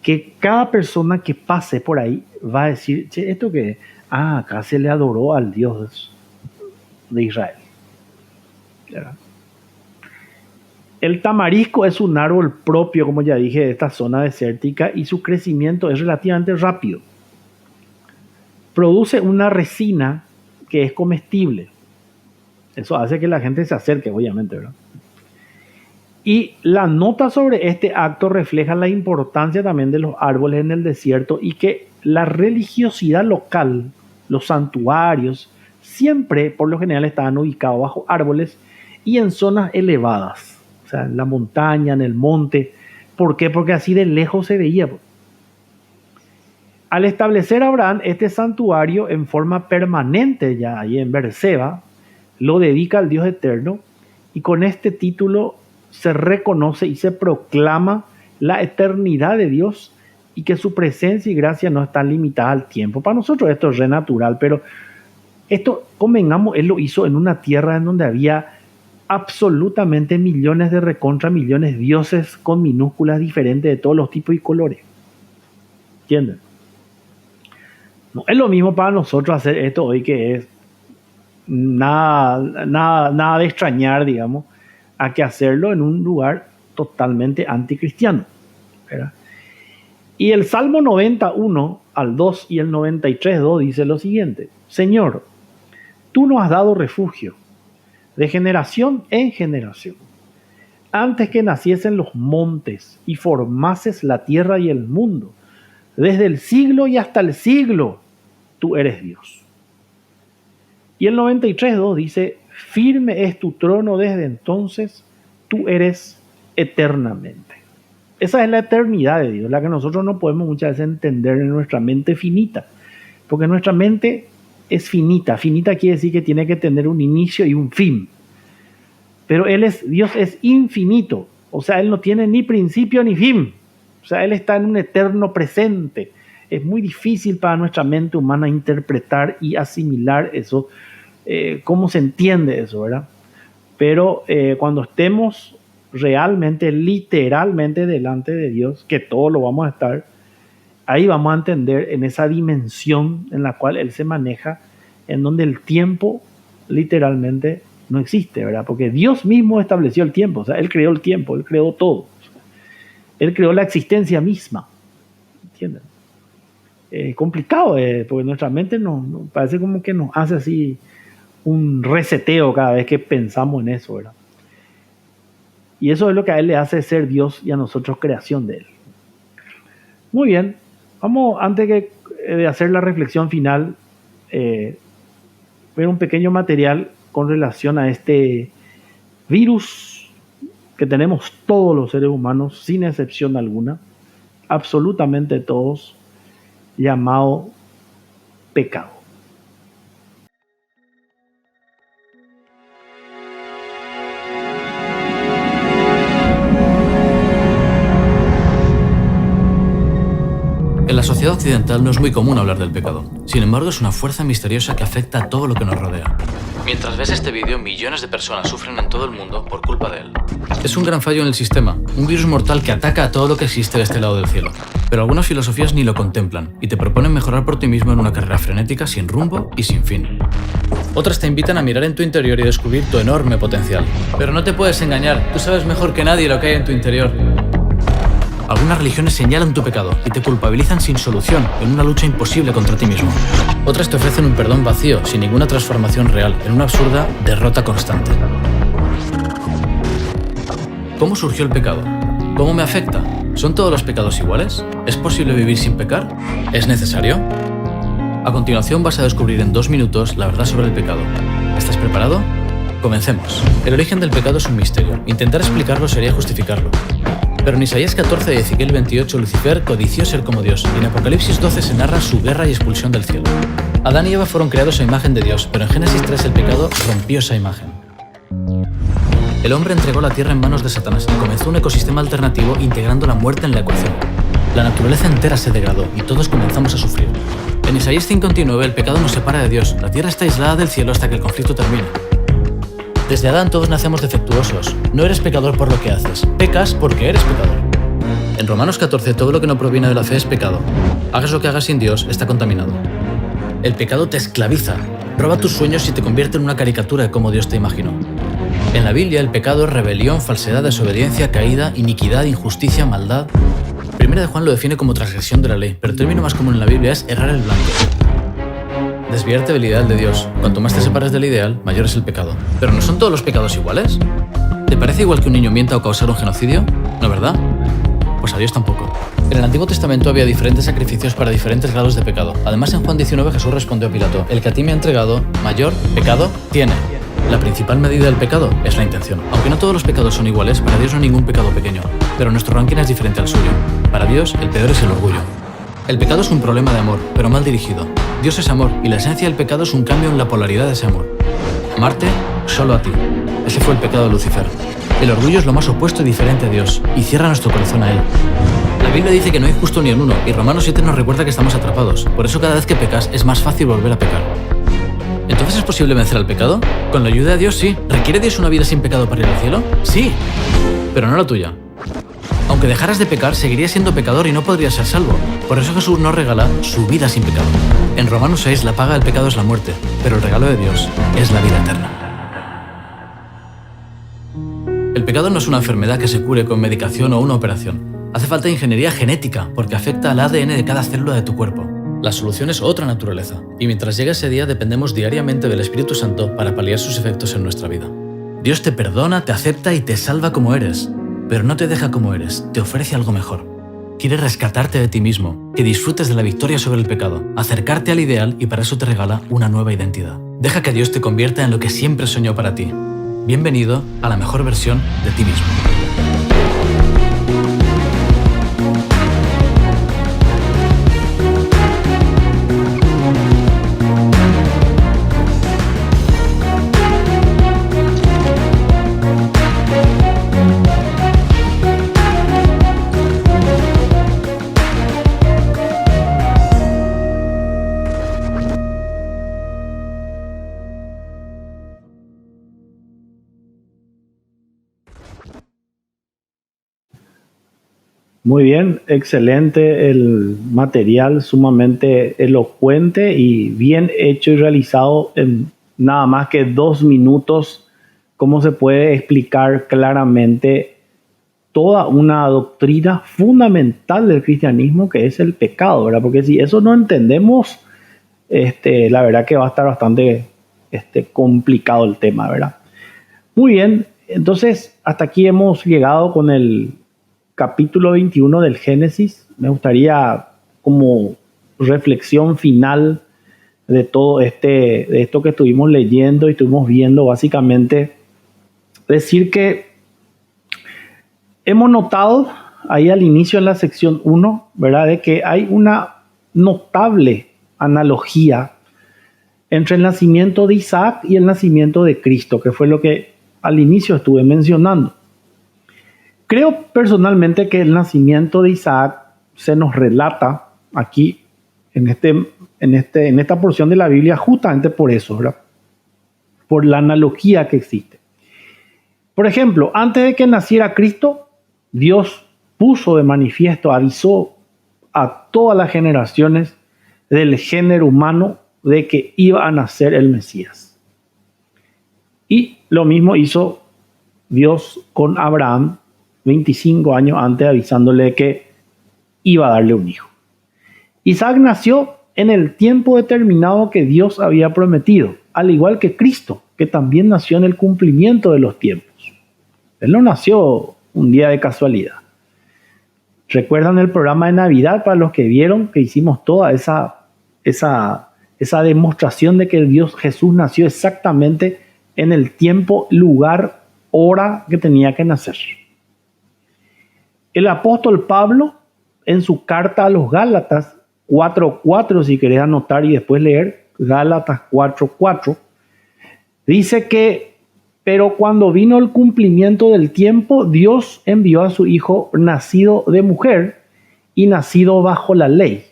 que cada persona que pase por ahí va a decir, che, ¿esto qué es? Acá se le adoró al Dios de Israel. ¿Verdad? El tamarisco es un árbol propio, como ya dije, de esta zona desértica y su crecimiento es relativamente rápido. Produce una resina que es comestible. Eso hace que la gente se acerque, obviamente, ¿verdad? Y la nota sobre este acto refleja la importancia también de los árboles en el desierto y que la religiosidad local, los santuarios, siempre por lo general estaban ubicados bajo árboles y en zonas elevadas, o sea, en la montaña, en el monte. ¿Por qué? Porque así de lejos se veía. Al establecer Abraham este santuario en forma permanente ya ahí en Beerseba, lo dedica al Dios eterno y con este título se reconoce y se proclama la eternidad de Dios y que su presencia y gracia no están limitadas al tiempo. Para nosotros esto es re natural, pero esto, convengamos, él lo hizo en una tierra en donde había absolutamente millones de recontra millones de dioses con minúsculas diferentes de todos los tipos y colores. ¿Entienden? No es lo mismo para nosotros hacer esto hoy, que es nada de extrañar, digamos, a que hacerlo en un lugar totalmente anticristiano, ¿verdad? Y el Salmo 91 al 2 y el 93:2 dice lo siguiente: Señor, tú nos has dado refugio de generación en generación. Antes que naciesen los montes y formases la tierra y el mundo, desde el siglo y hasta el siglo, tú eres Dios. Y el 93:2 dice, firme es tu trono desde entonces, tú eres eternamente. Esa es la eternidad de Dios, la que nosotros no podemos muchas veces entender en nuestra mente finita, porque nuestra mente es finita. Finita quiere decir que tiene que tener un inicio y un fin. Pero Dios es infinito, o sea, Él no tiene ni principio ni fin. O sea, Él está en un eterno presente. Es muy difícil para nuestra mente humana interpretar y asimilar eso, cómo se entiende eso, ¿verdad? Pero cuando estemos realmente, literalmente delante de Dios, que todos lo vamos a estar, ahí vamos a entender en esa dimensión en la cual Él se maneja, en donde el tiempo literalmente no existe, ¿verdad? Porque Dios mismo estableció el tiempo, o sea, Él creó el tiempo, Él creó todo. Él creó la existencia misma. ¿Entienden? Complicado, porque nuestra mente parece como que nos hace así un reseteo cada vez que pensamos en eso, ¿verdad? Y eso es lo que a Él le hace ser Dios y a nosotros creación de Él. Muy bien, vamos, antes de hacer la reflexión final, ver un pequeño material con relación a este virus que tenemos todos los seres humanos, sin excepción alguna, absolutamente todos, llamado pecado. En la sociedad occidental no es muy común hablar del pecado. Sin embargo, es una fuerza misteriosa que afecta a todo lo que nos rodea. Mientras ves este vídeo, millones de personas sufren en todo el mundo por culpa de él. Es un gran fallo en el sistema, un virus mortal que ataca a todo lo que existe de este lado del cielo. Pero algunas filosofías ni lo contemplan y te proponen mejorar por ti mismo en una carrera frenética sin rumbo y sin fin. Otras te invitan a mirar en tu interior y descubrir tu enorme potencial. Pero no te puedes engañar, tú sabes mejor que nadie lo que hay en tu interior. Algunas religiones señalan tu pecado y te culpabilizan sin solución, en una lucha imposible contra ti mismo. Otras te ofrecen un perdón vacío, sin ninguna transformación real, en una absurda derrota constante. ¿Cómo surgió el pecado? ¿Cómo me afecta? ¿Son todos los pecados iguales? ¿Es posible vivir sin pecar? ¿Es necesario? A continuación vas a descubrir en 2 minutos la verdad sobre el pecado. ¿Estás preparado? Comencemos. El origen del pecado es un misterio. Intentar explicarlo sería justificarlo. Pero en Isaías 14 y Ezequiel 28, Lucifer codició ser como Dios, y en Apocalipsis 12 se narra su guerra y expulsión del cielo. Adán y Eva fueron creados a imagen de Dios, pero en Génesis 3 el pecado rompió esa imagen. El hombre entregó la tierra en manos de Satanás y comenzó un ecosistema alternativo integrando la muerte en la ecuación. La naturaleza entera se degradó y todos comenzamos a sufrir. En Isaías 5:9 el pecado nos separa de Dios, la tierra está aislada del cielo hasta que el conflicto termine. Desde Adán todos nacemos defectuosos. No eres pecador por lo que haces, pecas porque eres pecador. En Romanos 14 todo lo que no proviene de la fe es pecado. Hagas lo que hagas sin Dios, está contaminado. El pecado te esclaviza, roba tus sueños y te convierte en una caricatura de cómo Dios te imaginó. En la Biblia el pecado es rebelión, falsedad, desobediencia, caída, iniquidad, injusticia, maldad. Primera de Juan lo define como transgresión de la ley, pero el término más común en la Biblia es errar el blanco. Desviarte del ideal de Dios. Cuanto más te separes del ideal, mayor es el pecado. ¿Pero no son todos los pecados iguales? ¿Te parece igual que un niño mienta o causar un genocidio? ¿No, verdad? Pues a Dios tampoco. En el Antiguo Testamento había diferentes sacrificios para diferentes grados de pecado. Además, en Juan 19 Jesús respondió a Pilato: el que a ti me ha entregado, mayor pecado tiene. La principal medida del pecado es la intención. Aunque no todos los pecados son iguales, para Dios no hay ningún pecado pequeño. Pero nuestro ranking es diferente al suyo. Para Dios, el peor es el orgullo. El pecado es un problema de amor, pero mal dirigido. Dios es amor y la esencia del pecado es un cambio en la polaridad de ese amor. Amarte solo a ti. Ese fue el pecado de Lucifer. El orgullo es lo más opuesto y diferente a Dios y cierra nuestro corazón a Él. La Biblia dice que no hay justo ni el uno y Romanos 7 nos recuerda que estamos atrapados. Por eso cada vez que pecas es más fácil volver a pecar. ¿Entonces es posible vencer al pecado? Con la ayuda de Dios sí. ¿Requiere Dios una vida sin pecado para ir al cielo? Sí, pero no la tuya. Aunque dejaras de pecar, seguirías siendo pecador y no podrías ser salvo. Por eso Jesús nos regala su vida sin pecado. En Romanos 6, la paga del pecado es la muerte, pero el regalo de Dios es la vida eterna. El pecado no es una enfermedad que se cure con medicación o una operación. Hace falta ingeniería genética, porque afecta al ADN de cada célula de tu cuerpo. La solución es otra naturaleza, y mientras llega ese día dependemos diariamente del Espíritu Santo para paliar sus efectos en nuestra vida. Dios te perdona, te acepta y te salva como eres. Pero no te deja como eres, te ofrece algo mejor. Quiere rescatarte de ti mismo, que disfrutes de la victoria sobre el pecado, acercarte al ideal y para eso te regala una nueva identidad. Deja que Dios te convierta en lo que siempre soñó para ti. Bienvenido a la mejor versión de ti mismo. Muy bien, excelente el material, sumamente elocuente y bien hecho y realizado en nada más que 2 minutos. Cómo se puede explicar claramente toda una doctrina fundamental del cristianismo que es el pecado, ¿verdad? Porque si eso no entendemos, la verdad que va a estar bastante complicado el tema, ¿verdad? Muy bien, entonces hasta aquí hemos llegado con el capítulo 21 del Génesis. Me gustaría, como reflexión final de todo de esto que estuvimos leyendo y estuvimos viendo, básicamente decir que hemos notado ahí al inicio en la sección 1, ¿verdad?, de que hay una notable analogía entre el nacimiento de Isaac y el nacimiento de Cristo, que fue lo que al inicio estuve mencionando. Creo personalmente que el nacimiento de Isaac se nos relata aquí en esta porción de la Biblia justamente por eso, ¿verdad? Por la analogía que existe. Por ejemplo, antes de que naciera Cristo, Dios puso de manifiesto, avisó a todas las generaciones del género humano de que iba a nacer el Mesías. Y lo mismo hizo Dios con Abraham 25 años antes, avisándole que iba a darle un hijo. Isaac nació en el tiempo determinado que Dios había prometido, al igual que Cristo, que también nació en el cumplimiento de los tiempos. Él no nació un día de casualidad. ¿Recuerdan el programa de Navidad para los que vieron que hicimos toda esa demostración de que el Dios Jesús nació exactamente en el tiempo, lugar, hora que tenía que nacer? El apóstol Pablo, en su carta a los Gálatas 4:4, si querés anotar y después leer, Gálatas 4:4, dice que, pero cuando vino el cumplimiento del tiempo, Dios envió a su Hijo nacido de mujer y nacido bajo la ley.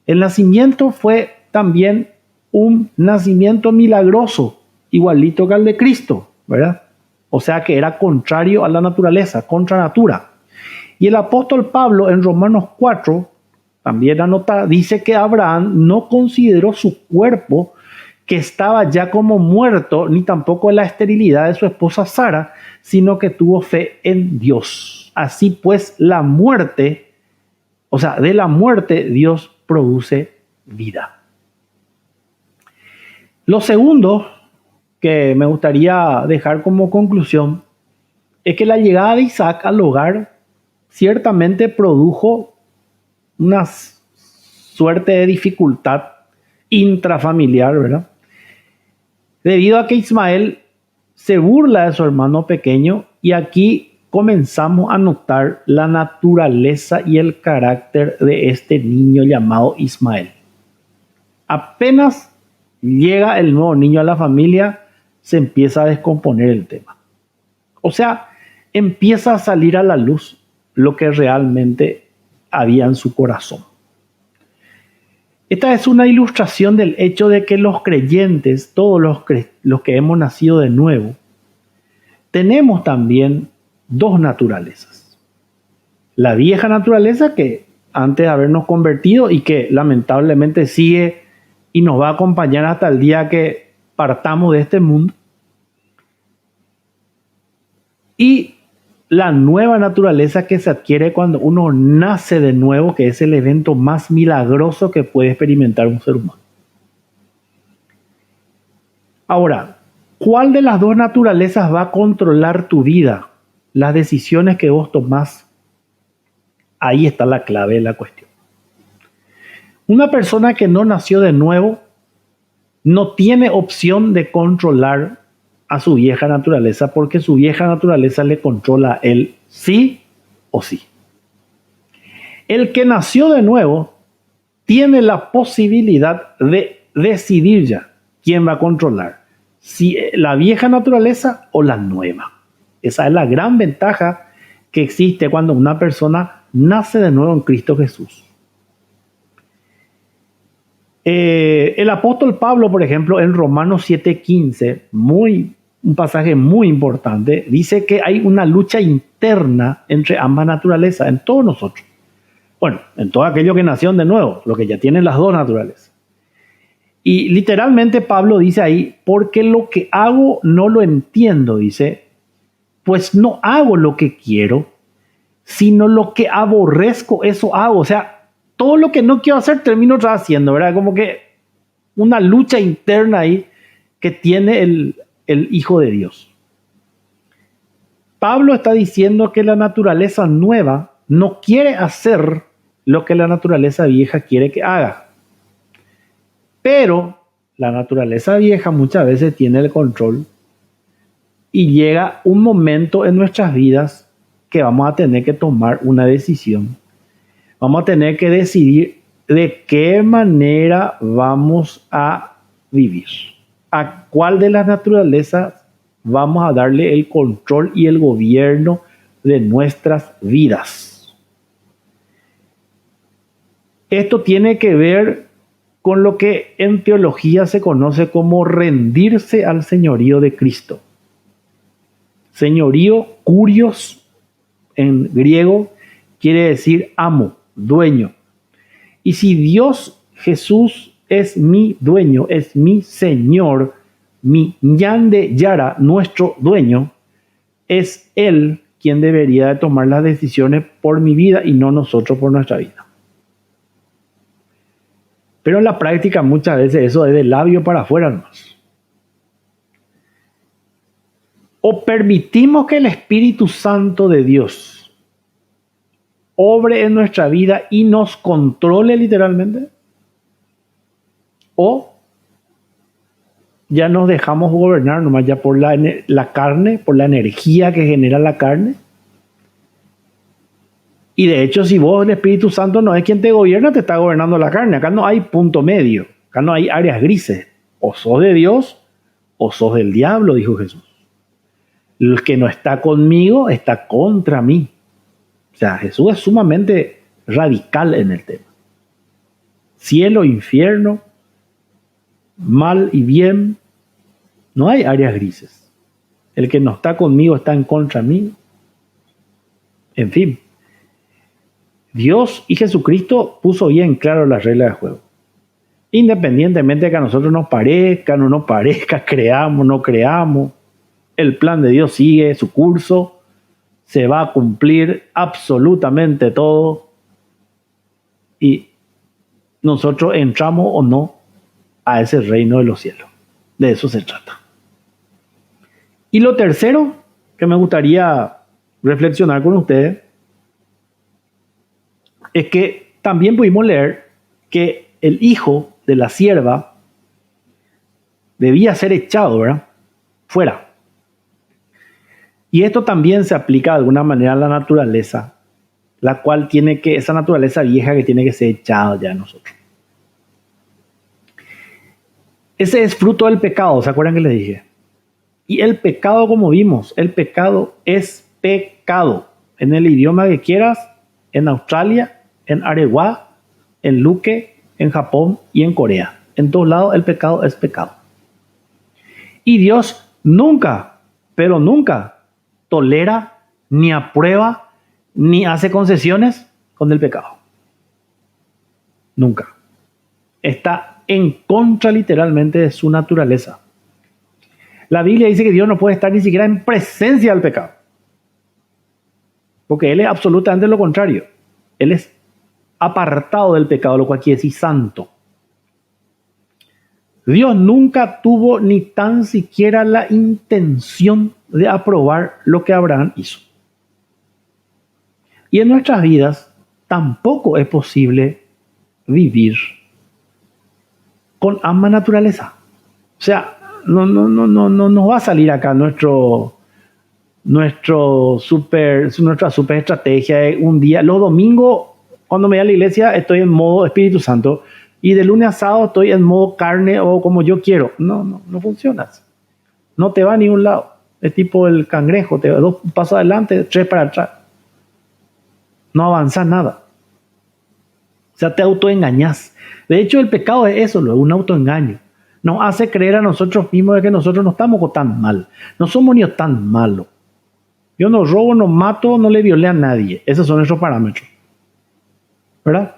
El nacimiento fue también un nacimiento milagroso, igualito que el de Cristo, ¿verdad? O sea que era contrario a la naturaleza, contra natura. Y el apóstol Pablo en Romanos 4, también anota, dice que Abraham no consideró su cuerpo que estaba ya como muerto, ni tampoco la esterilidad de su esposa Sara, sino que tuvo fe en Dios. Así pues, la muerte, o sea, de la muerte Dios produce vida. Lo segundo que me gustaría dejar como conclusión es que la llegada de Isaac al hogar ciertamente produjo una suerte de dificultad intrafamiliar, ¿verdad? Debido a que Ismael se burla de su hermano pequeño, y aquí comenzamos a notar la naturaleza y el carácter de este niño llamado Ismael. Apenas llega el nuevo niño a la familia, se empieza a descomponer el tema. O sea, empieza a salir a la luz lo que realmente había en su corazón. Esta es una ilustración del hecho de que los creyentes, todos los que hemos nacido de nuevo, tenemos también dos naturalezas. La vieja naturaleza, que antes de habernos convertido y que lamentablemente sigue y nos va a acompañar hasta el día que partamos de este mundo. Y la nueva naturaleza que se adquiere cuando uno nace de nuevo, que es el evento más milagroso que puede experimentar un ser humano. Ahora, ¿cuál de las dos naturalezas va a controlar tu vida? Las decisiones que vos tomás. Ahí está la clave de la cuestión. Una persona que no nació de nuevo no tiene opción de controlar a su vieja naturaleza, porque su vieja naturaleza le controla a él sí o sí. El que nació de nuevo tiene la posibilidad de decidir ya quién va a controlar, si la vieja naturaleza o la nueva. Esa es la gran ventaja que existe cuando una persona nace de nuevo en Cristo Jesús. El apóstol Pablo, por ejemplo, en Romanos 7:15, un pasaje muy importante, dice que hay una lucha interna entre ambas naturalezas, en todos nosotros. Bueno, en todo aquello que nacieron de nuevo, los que ya tienen las dos naturalezas. Y literalmente Pablo dice ahí, porque lo que hago no lo entiendo, dice, pues no hago lo que quiero, sino lo que aborrezco, eso hago. O sea, todo lo que no quiero hacer termino haciendo, ¿verdad? Como que una lucha interna ahí que tiene el Hijo de Dios. Pablo está diciendo que la naturaleza nueva no quiere hacer lo que la naturaleza vieja quiere que haga. Pero la naturaleza vieja muchas veces tiene el control y llega un momento en nuestras vidas que vamos a tener que tomar una decisión. Vamos a tener que decidir de qué manera vamos a vivir. A cuál de las naturalezas vamos a darle el control y el gobierno de nuestras vidas. Esto tiene que ver con lo que en teología se conoce como rendirse al señorío de Cristo. Señorío, kurios, en griego, quiere decir amo, dueño. Y si Dios Jesús es mi dueño, es mi Señor, mi Yande Yara, nuestro dueño, es Él quien debería de tomar las decisiones por mi vida y no nosotros por nuestra vida. Pero en la práctica muchas veces eso es de labio para afuera nomás. O permitimos que el Espíritu Santo de Dios obre en nuestra vida y nos controle literalmente, o ya nos dejamos gobernar nomás ya por la carne, por la energía que genera la carne. Y de hecho, si vos, el Espíritu Santo, no es quien te gobierna, te está gobernando la carne. Acá no hay punto medio, acá no hay áreas grises. O sos de Dios o sos del diablo, dijo Jesús. El que no está conmigo está contra mí. O sea, Jesús es sumamente radical en el tema. Cielo, infierno, mal y bien, no hay áreas grises. El que no está conmigo está en contra mí. En fin, Dios y Jesucristo puso bien claro las reglas del juego. Independientemente de que a nosotros nos parezca, no nos parezca, creamos, no creamos, el plan de Dios sigue su curso, se va a cumplir absolutamente todo y nosotros entramos o no a ese reino de los cielos. De eso se trata. Y lo tercero que me gustaría reflexionar con ustedes es que también pudimos leer que el hijo de la sierva debía ser echado, ¿verdad?, fuera. Y esto también se aplica de alguna manera a la naturaleza, la cual tiene que, esa naturaleza vieja que tiene que ser echada ya de nosotros. Ese es fruto del pecado, ¿se acuerdan que les dije? Y el pecado, como vimos, el pecado es pecado. En el idioma que quieras, en Australia, en Areguá, en Luque, en Japón y en Corea. En todos lados el pecado es pecado. Y Dios nunca, pero nunca tolera, ni aprueba, ni hace concesiones con el pecado. Nunca. Está en contra literalmente de su naturaleza. La Biblia dice que Dios no puede estar ni siquiera en presencia del pecado. Porque Él es absolutamente lo contrario. Él es apartado del pecado, lo cual quiere decir santo. Dios nunca tuvo ni tan siquiera la intención de aprobar lo que Abraham hizo. Y en nuestras vidas tampoco es posible vivir con ambas naturaleza. O sea, no nos va a salir acá nuestra super estrategia de un día. Los domingos, cuando me voy a la iglesia, estoy en modo Espíritu Santo. Y de lunes a sábado estoy en modo carne o como yo quiero. No funciona. No te va a ningún lado. Es tipo el cangrejo. Te da 2 pasos adelante, 3 para atrás. No avanzas nada. O sea, te autoengañas. De hecho, el pecado es eso, es un autoengaño. Nos hace creer a nosotros mismos de que nosotros no estamos tan mal. No somos ni tan malos. Yo no robo, no mato, no le violé a nadie. Esos son nuestros parámetros. ¿Verdad?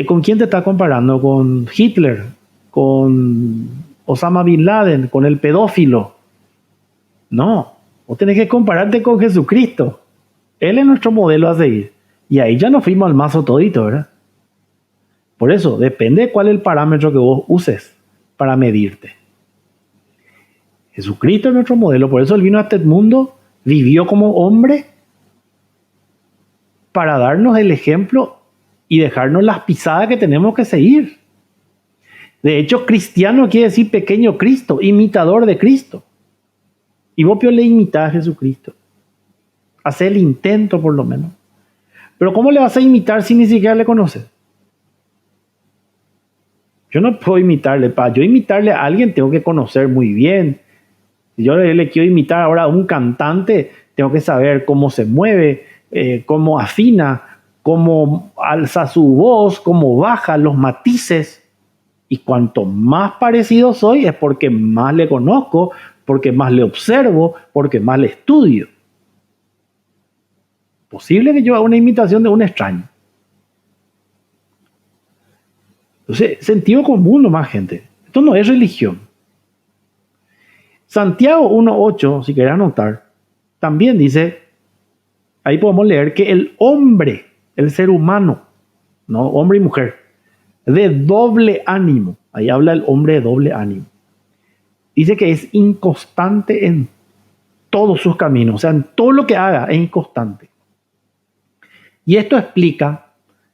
¿Con quién te estás comparando? ¿Con Hitler? ¿Con Osama Bin Laden? ¿Con el pedófilo? No. Vos tenés que compararte con Jesucristo. Él es nuestro modelo a seguir. Y ahí ya nos fuimos al mazo todito, ¿verdad? Por eso, depende de cuál es el parámetro que vos uses para medirte. Jesucristo es nuestro modelo, por eso Él vino a este mundo, vivió como hombre para darnos el ejemplo y dejarnos las pisadas que tenemos que seguir. De hecho, cristiano quiere decir pequeño Cristo, imitador de Cristo. Y vos le imitás a Jesucristo. Hacé el intento por lo menos. Pero ¿cómo le vas a imitar si ni siquiera le conoces? Yo no puedo imitarle. Para yo imitarle a alguien tengo que conocer muy bien. Si yo le quiero imitar ahora a un cantante, tengo que saber cómo se mueve, cómo afina, cómo alza su voz, cómo baja, los matices. Y cuanto más parecido soy es porque más le conozco, porque más le observo, porque más le estudio. Posible que yo haga una imitación de un extraño. Entonces, sentido común nomás, gente. Esto no es religión. Santiago 1.8, si querés anotar, también dice, ahí podemos leer que el hombre, el ser humano, no hombre y mujer, de doble ánimo, ahí habla el hombre de doble ánimo, dice que es inconstante en todos sus caminos, o sea, en todo lo que haga es inconstante. Y esto explica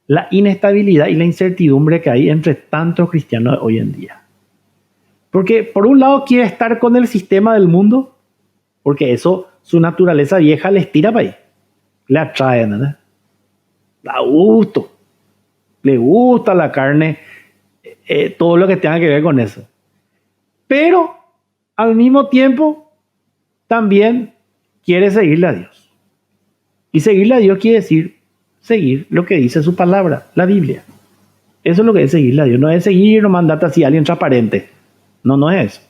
la inestabilidad y la incertidumbre que hay entre tantos cristianos hoy en día. Porque por un lado quiere estar con el sistema del mundo, porque eso, su naturaleza vieja le estira para ahí, le atrae, ¿no? Da gusto, le gusta la carne, todo lo que tenga que ver con eso. Pero al mismo tiempo también quiere seguirle a Dios. Y seguirle a Dios quiere decir seguir lo que dice su palabra, la Biblia. Eso es lo que es seguirle a Dios. No es seguir o mandarte así a alguien transparente. No, no es eso.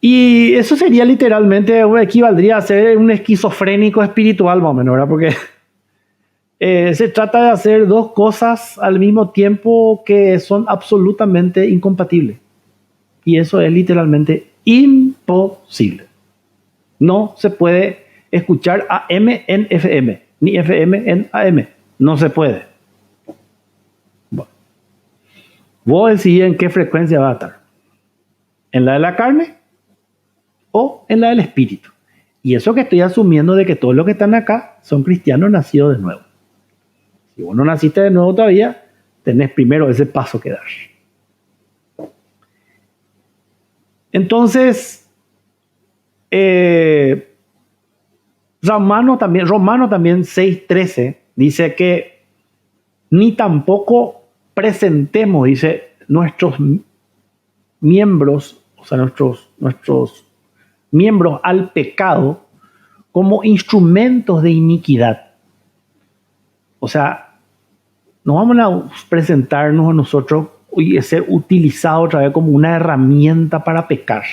Y eso sería literalmente, equivaldría a ser un esquizofrénico espiritual, más o menos, ¿verdad? Porque se trata de hacer dos cosas al mismo tiempo que son absolutamente incompatibles. Y eso es literalmente imposible. No se puede escuchar AM en FM, ni FM en AM. No se puede. Bueno. Vos decidís en qué frecuencia va a estar. ¿En la de la carne o en la del espíritu? Y eso que estoy asumiendo de que todos los que están acá son cristianos nacidos de nuevo. Si vos no naciste de nuevo todavía, tenés primero ese paso que dar. Entonces, Romano también 6.13 dice que ni tampoco presentemos, dice, nuestros miembros, o sea, nuestros miembros al pecado como instrumentos de iniquidad. O sea, no vamos a presentarnos a nosotros y ser utilizados otra vez como una herramienta para pecar.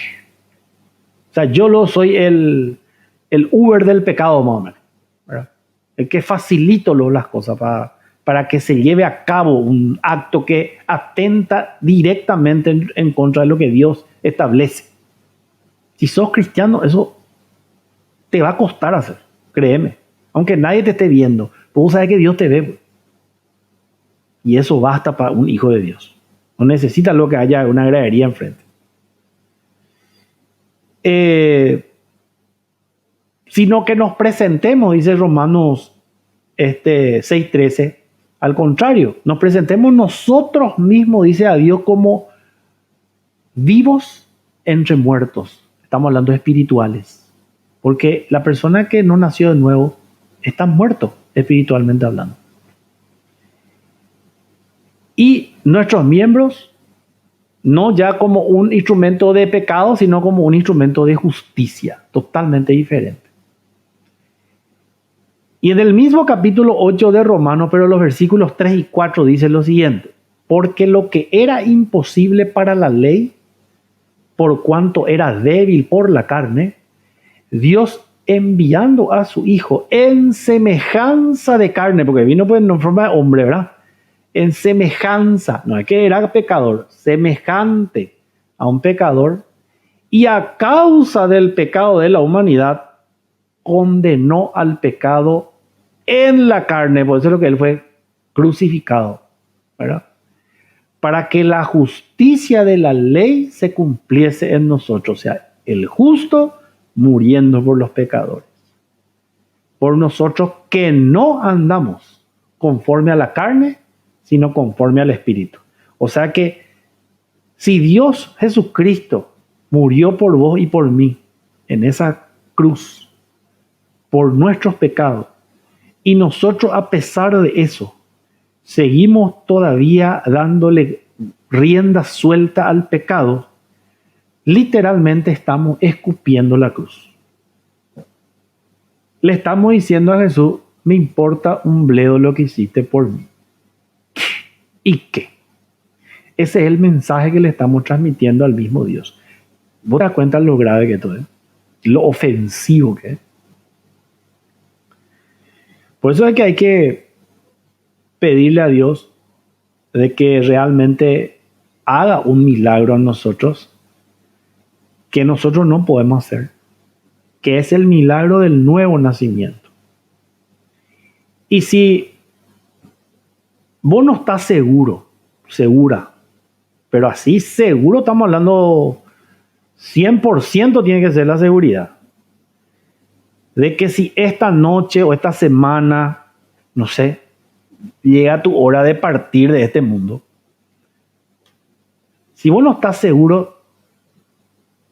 O sea, yo soy el Uber del pecado, más o menos, ¿verdad? El que facilito las cosas para que se lleve a cabo un acto que atenta directamente en contra de lo que Dios establece. Si sos cristiano, eso te va a costar hacer, créeme. Aunque nadie te esté viendo, vos sabés que Dios te ve. Y eso basta para un hijo de Dios. No necesitas lo que haya una gradería enfrente. Sino que nos presentemos, dice Romanos 6.13, al contrario, nos presentemos nosotros mismos, dice a Dios, como vivos entre muertos. Estamos hablando de espirituales, porque la persona que no nació de nuevo está muerto espiritualmente hablando. Y nuestros miembros, no ya como un instrumento de pecado, sino como un instrumento de justicia, totalmente diferente. Y en el mismo capítulo 8 de Romanos, pero los versículos 3 y 4 dice lo siguiente: porque lo que era imposible para la ley, por cuanto era débil por la carne, Dios enviando a su Hijo en semejanza de carne, porque vino pues en forma de hombre, ¿verdad? En semejanza, no es que era pecador, semejante a un pecador, y a causa del pecado de la humanidad, condenó al pecado en la carne. Por eso es lo que él fue crucificado, ¿verdad? Para que la justicia de la ley se cumpliese en nosotros. O sea, el justo muriendo por los pecadores. Por nosotros que no andamos conforme a la carne, sino conforme al Espíritu. O sea que si Dios Jesucristo murió por vos y por mí en esa cruz, por nuestros pecados, y nosotros a pesar de eso, seguimos todavía dándole rienda suelta al pecado, literalmente estamos escupiendo la cruz. Le estamos diciendo a Jesús, me importa un bledo lo que hiciste por mí. ¿Y qué? Ese es el mensaje que le estamos transmitiendo al mismo Dios. ¿Vos te das cuenta lo grave que esto es? Lo ofensivo que es. Por eso es que hay que pedirle a Dios de que realmente haga un milagro en nosotros que nosotros no podemos hacer, que es el milagro del nuevo nacimiento. Y si vos no estás segura, pero así seguro estamos hablando 100% tiene que ser la seguridad de que si esta noche o esta semana, no sé, llega tu hora de partir de este mundo, si vos no estás seguro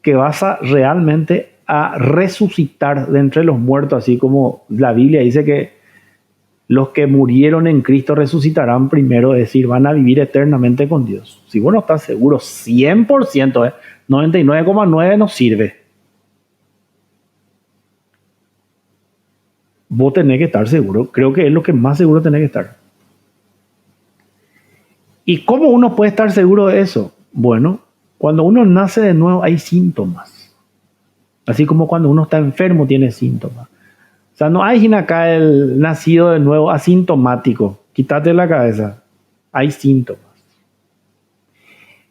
que vas a realmente a resucitar de entre los muertos, así como la Biblia dice que los que murieron en Cristo resucitarán primero, es decir, van a vivir eternamente con Dios. Si vos no estás seguro 100%, 99,9 no sirve. Vos tenés que estar seguro. Creo que es lo que más seguro tenés que estar. ¿Y cómo uno puede estar seguro de eso? Bueno, cuando uno nace de nuevo hay síntomas. Así como cuando uno está enfermo tiene síntomas. O sea, no hay acá el nacido de nuevo asintomático. Quítate la cabeza. Hay síntomas.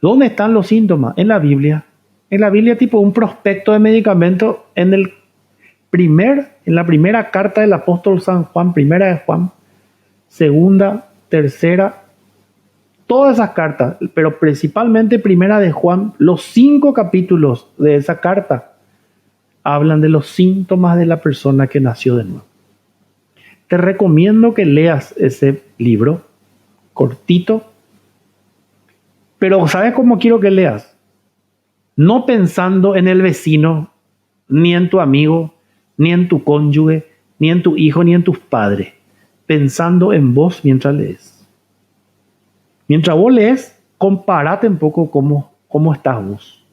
¿Dónde están los síntomas? En la Biblia. En la Biblia, tipo un prospecto de medicamento en la primera carta del apóstol San Juan, primera de Juan, segunda, tercera, todas esas cartas, pero principalmente primera de Juan, los 5 capítulos de esa carta hablan de los síntomas de la persona que nació de nuevo. Te recomiendo que leas ese libro, cortito, pero ¿sabes cómo quiero que leas? No pensando en el vecino, ni en tu amigo, ni en tu cónyuge, ni en tu hijo, ni en tus padres. Pensando en vos mientras lees. Mientras vos lees, compárate un poco cómo estás vos.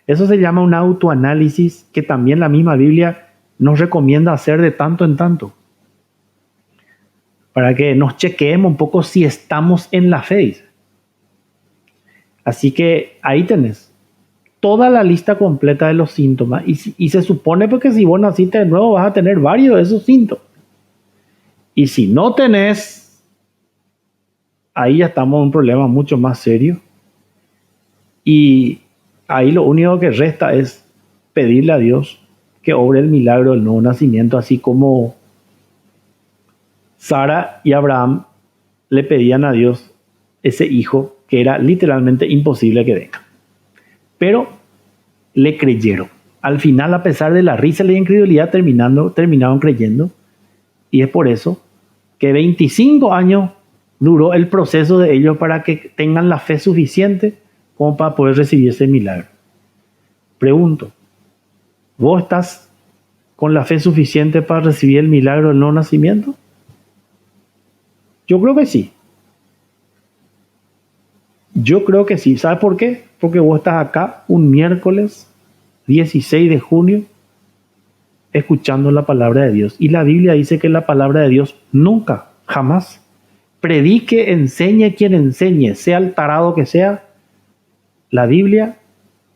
Eso se llama un autoanálisis que también la misma Biblia nos recomienda hacer de tanto en tanto. Para que nos chequeemos un poco si estamos en la fe. Así que ahí tenés toda la lista completa de los síntomas. Y se supone porque si vos naciste de nuevo vas a tener varios de esos síntomas. Y si no tenés, ahí ya estamos en un problema mucho más serio. Y ahí lo único que resta es pedirle a Dios que obre el milagro del nuevo nacimiento, así como Sara y Abraham le pedían a Dios ese hijo que era literalmente imposible que venga. Pero le creyeron. Al final, a pesar de la risa y la incredulidad, terminaron creyendo. Y es por eso que 25 años duró el proceso de ellos para que tengan la fe suficiente como para poder recibir ese milagro. Pregunto, ¿vos estás con la fe suficiente para recibir el milagro del nuevo nacimiento? Yo creo que sí. Yo creo que sí. ¿Sabes por qué? Porque vos estás acá un miércoles 16 de junio escuchando la palabra de Dios. Y la Biblia dice que la palabra de Dios nunca, jamás, predique, enseñe quien enseñe, sea el tarado que sea. La Biblia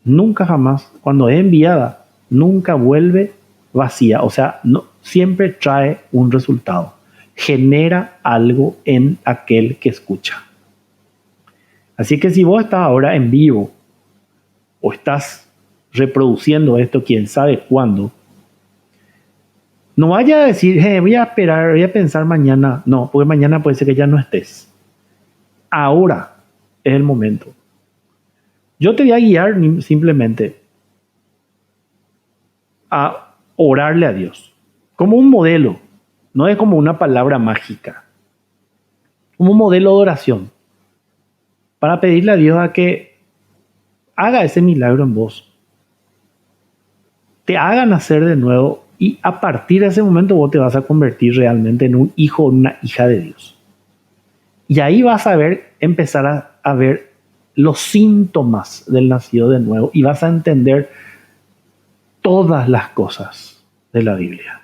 nunca jamás, cuando es enviada, nunca vuelve vacía. O sea, no, siempre trae un resultado. Genera algo en aquel que escucha. Así que si vos estás ahora en vivo o estás reproduciendo esto quién sabe cuándo, no vaya a decir, voy a esperar, voy a pensar mañana. No, porque mañana puede ser que ya no estés. Ahora es el momento. Yo te voy a guiar simplemente a orarle a Dios, como un modelo, no es como una palabra mágica, como un modelo de oración, para pedirle a Dios a que haga ese milagro en vos, te haga nacer de nuevo y a partir de ese momento vos te vas a convertir realmente en un hijo o una hija de Dios. Y ahí vas a empezar a ver los síntomas del nacido de nuevo y vas a entender todas las cosas de la Biblia.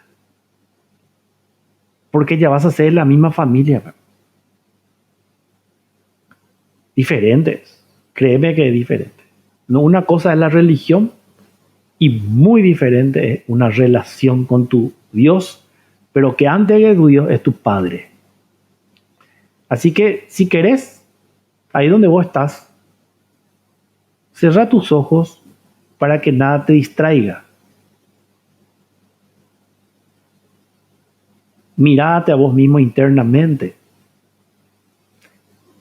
Porque ya vas a ser la misma familia. Diferentes. Créeme que es diferente. No, una cosa es la religión y muy diferente es una relación con tu Dios, pero que antes de tu Dios es tu Padre. Así que si querés, ahí donde vos estás, cerrá tus ojos para que nada te distraiga. Mírate a vos mismo internamente.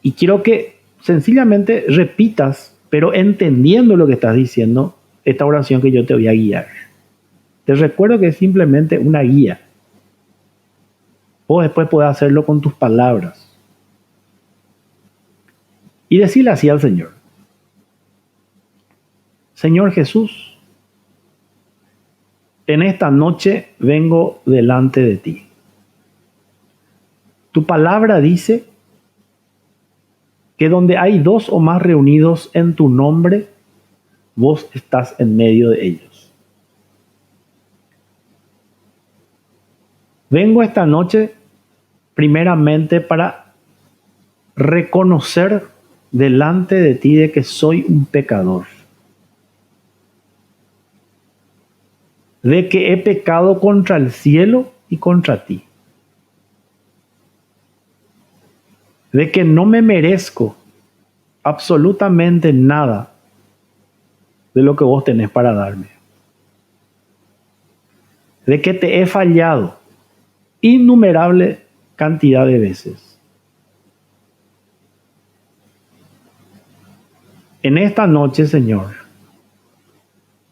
Y quiero que sencillamente repitas, pero entendiendo lo que estás diciendo, esta oración que yo te voy a guiar. Te recuerdo que es simplemente una guía. Vos después podés hacerlo con tus palabras. Y decirle así al Señor. Señor Jesús, en esta noche vengo delante de ti. Tu palabra dice que donde hay dos o más reunidos en tu nombre, vos estás en medio de ellos. Vengo esta noche primeramente para reconocer delante de ti de que soy un pecador, de que he pecado contra el cielo y contra ti, de que no me merezco absolutamente nada de lo que vos tenés para darme, de que te he fallado innumerable cantidad de veces. En esta noche, Señor,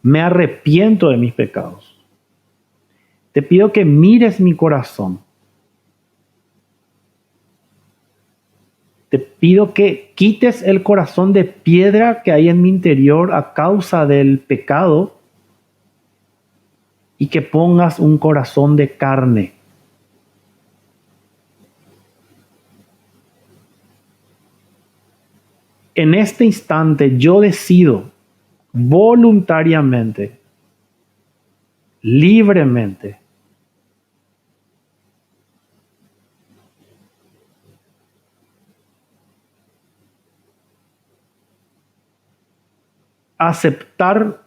me arrepiento de mis pecados. Te pido que mires mi corazón. Te pido que quites el corazón de piedra que hay en mi interior a causa del pecado y que pongas un corazón de carne. En este instante yo decido voluntariamente, libremente, aceptar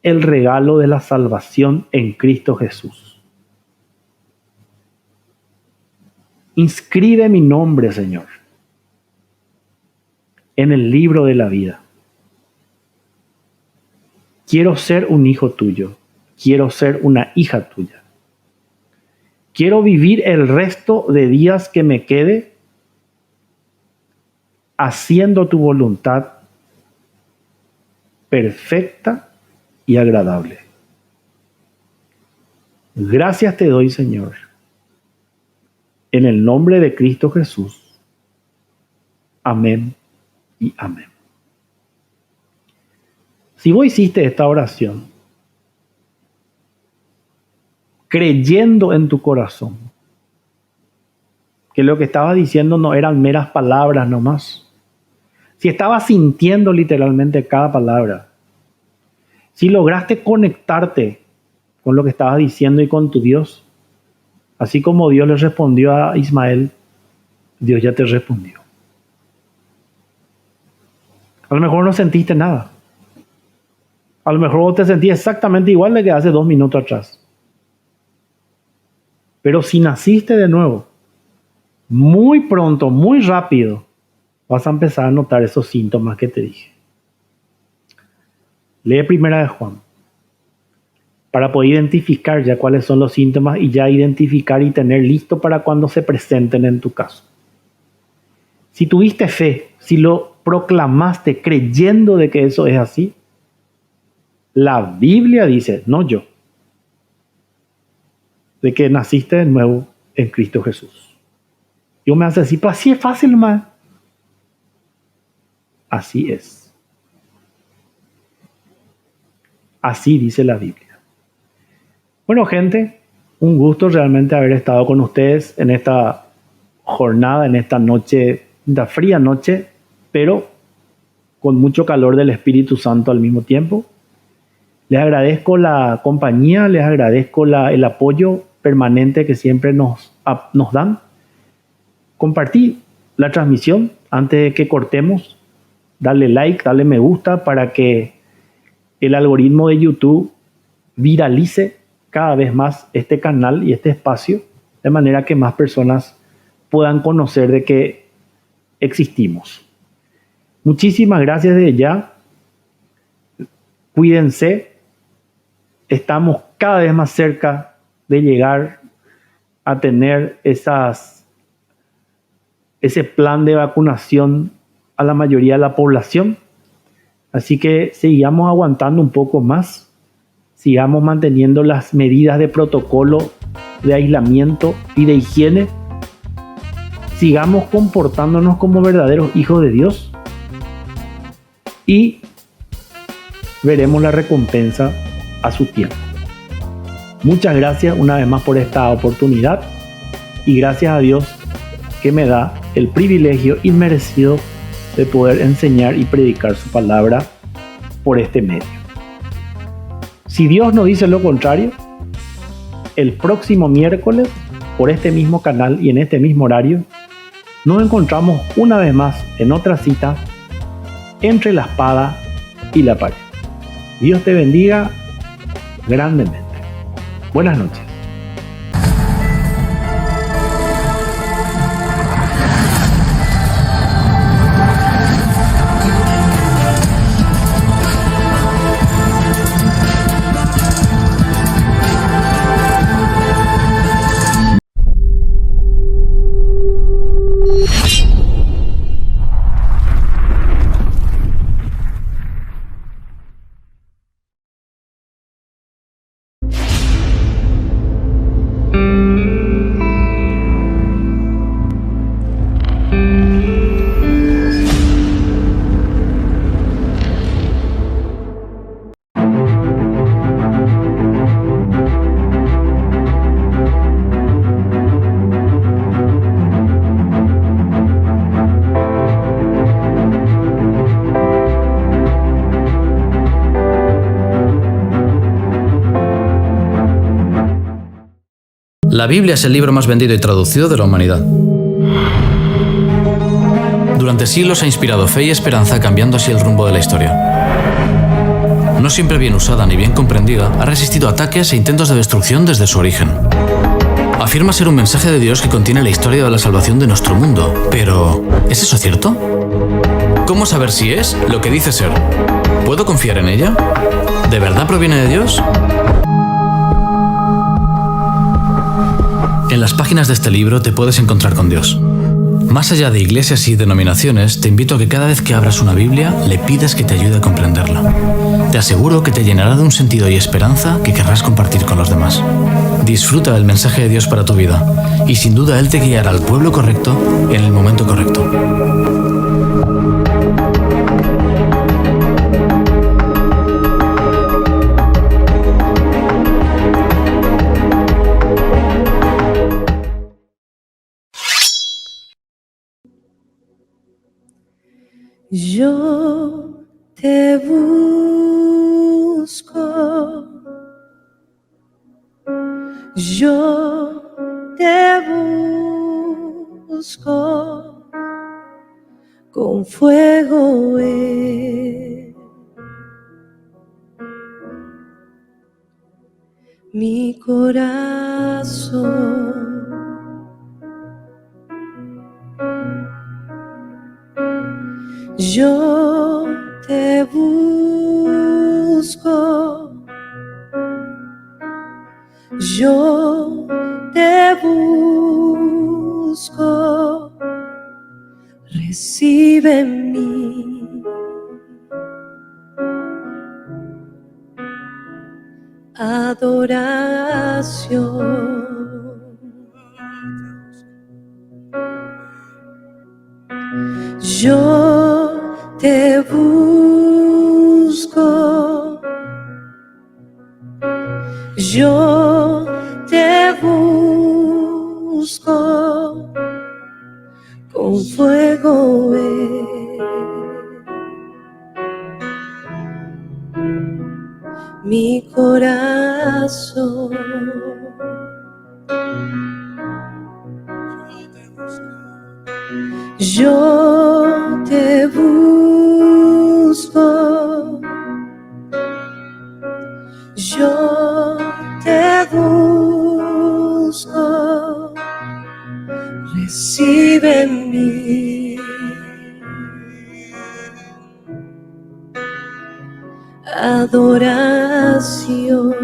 el regalo de la salvación en Cristo Jesús. Inscribe mi nombre, Señor, en el libro de la vida. Quiero ser un hijo tuyo. Quiero ser una hija tuya. Quiero vivir el resto de días que me quede haciendo tu voluntad perfecta y agradable. Gracias te doy, Señor, en el nombre de Cristo Jesús. Amén y amén. Si vos hiciste esta oración creyendo en tu corazón que lo que estabas diciendo no eran meras palabras nomás, si estabas sintiendo literalmente cada palabra, si lograste conectarte con lo que estabas diciendo y con tu Dios, así como Dios le respondió a Ismael, Dios ya te respondió. A lo mejor no sentiste nada. A lo mejor vos te sentías exactamente igual de que hace 2 minutos atrás. Pero si naciste de nuevo, muy pronto, muy rápido, vas a empezar a notar esos síntomas que te dije. Lee Primera de Juan para poder identificar ya cuáles son los síntomas y ya identificar y tener listo para cuando se presenten en tu caso. Si tuviste fe, si lo proclamaste creyendo de que eso es así, la Biblia dice, no yo, de que naciste de nuevo en Cristo Jesús. Y me hace así, pues así es fácil, más. Así es. Así dice la Biblia. Bueno, gente, un gusto realmente haber estado con ustedes en esta jornada, en esta noche, esta fría noche, pero con mucho calor del Espíritu Santo al mismo tiempo. Les agradezco la compañía, les agradezco el apoyo permanente que siempre nos dan. Compartí la transmisión antes de que cortemos. Dale like, dale me gusta para que el algoritmo de YouTube viralice cada vez más este canal y este espacio, de manera que más personas puedan conocer de que existimos. Muchísimas gracias desde ya. Cuídense. Estamos cada vez más cerca de llegar a tener ese plan de vacunación a la mayoría de la población. Así que sigamos aguantando un poco más. Sigamos manteniendo las medidas de protocolo de aislamiento y de higiene. Sigamos comportándonos como verdaderos hijos de Dios. Y veremos la recompensa a su tiempo. Muchas gracias una vez más por esta oportunidad. Y gracias a Dios que me da el privilegio inmerecido de poder enseñar y predicar su palabra por este medio. Si Dios no dice lo contrario, el próximo miércoles, por este mismo canal y en este mismo horario, nos encontramos una vez más en otra cita entre la espada y la pared. Dios te bendiga grandemente. Buenas noches. La Biblia es el libro más vendido y traducido de la humanidad. Durante siglos ha inspirado fe y esperanza, cambiando así el rumbo de la historia. No siempre bien usada ni bien comprendida, ha resistido ataques e intentos de destrucción desde su origen. Afirma ser un mensaje de Dios que contiene la historia de la salvación de nuestro mundo. Pero, ¿es eso cierto? ¿Cómo saber si es lo que dice ser? ¿Puedo confiar en ella? ¿De verdad proviene de Dios? En las páginas de este libro te puedes encontrar con Dios. Más allá de iglesias y denominaciones, te invito a que cada vez que abras una Biblia, le pidas que te ayude a comprenderla. Te aseguro que te llenará de un sentido y esperanza que querrás compartir con los demás. Disfruta del mensaje de Dios para tu vida, y sin duda Él te guiará al pueblo correcto en el momento correcto. Yo te busco, yo te busco, con fuego en mi corazón. Yo te busco. Yo te busco, recibe mi adoración. Yo te busco, yo te busco, con fuego mi corazón. Yo te busco, yo te busco, recibe mi adoración.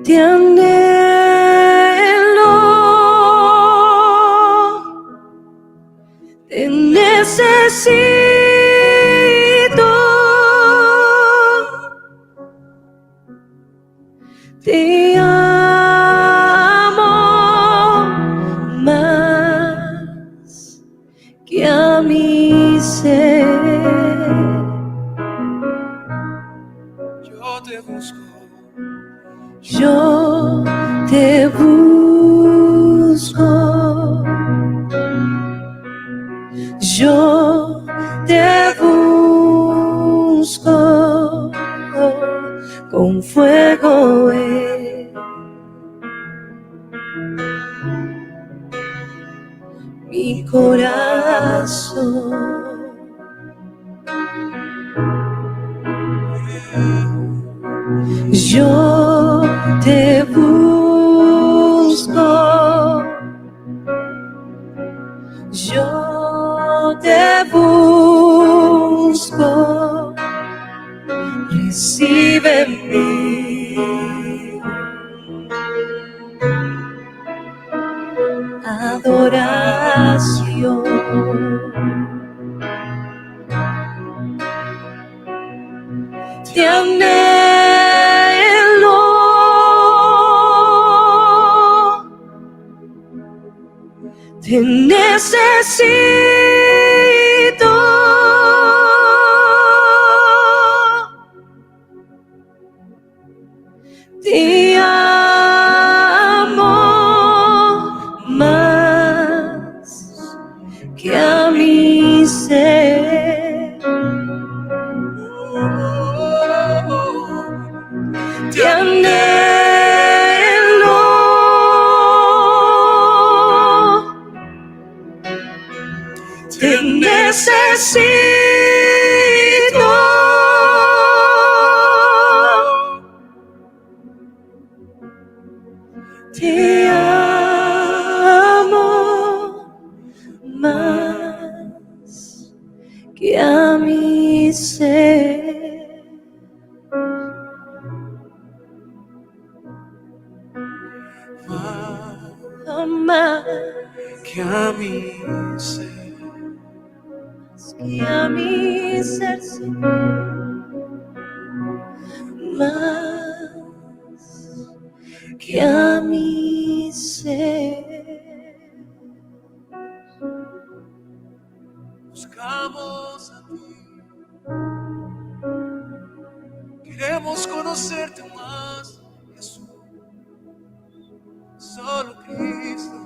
Te anhelo, te necesito, te amo más que a mi ser. Yo te busco, yo te busco, yo te busco, con fuego mi corazón. Yo te busco, yo te busco, recibe mi adoración. Te anhelo, te necesito, te amo más que a mi ser. Te anhelo, te necesito, te amo más que a mi ser. Más que a mi ser, que a mi ser, Señor, más que a mi ser. buscamos a ti, queremos conocerte más, Jesús, solo Cristo.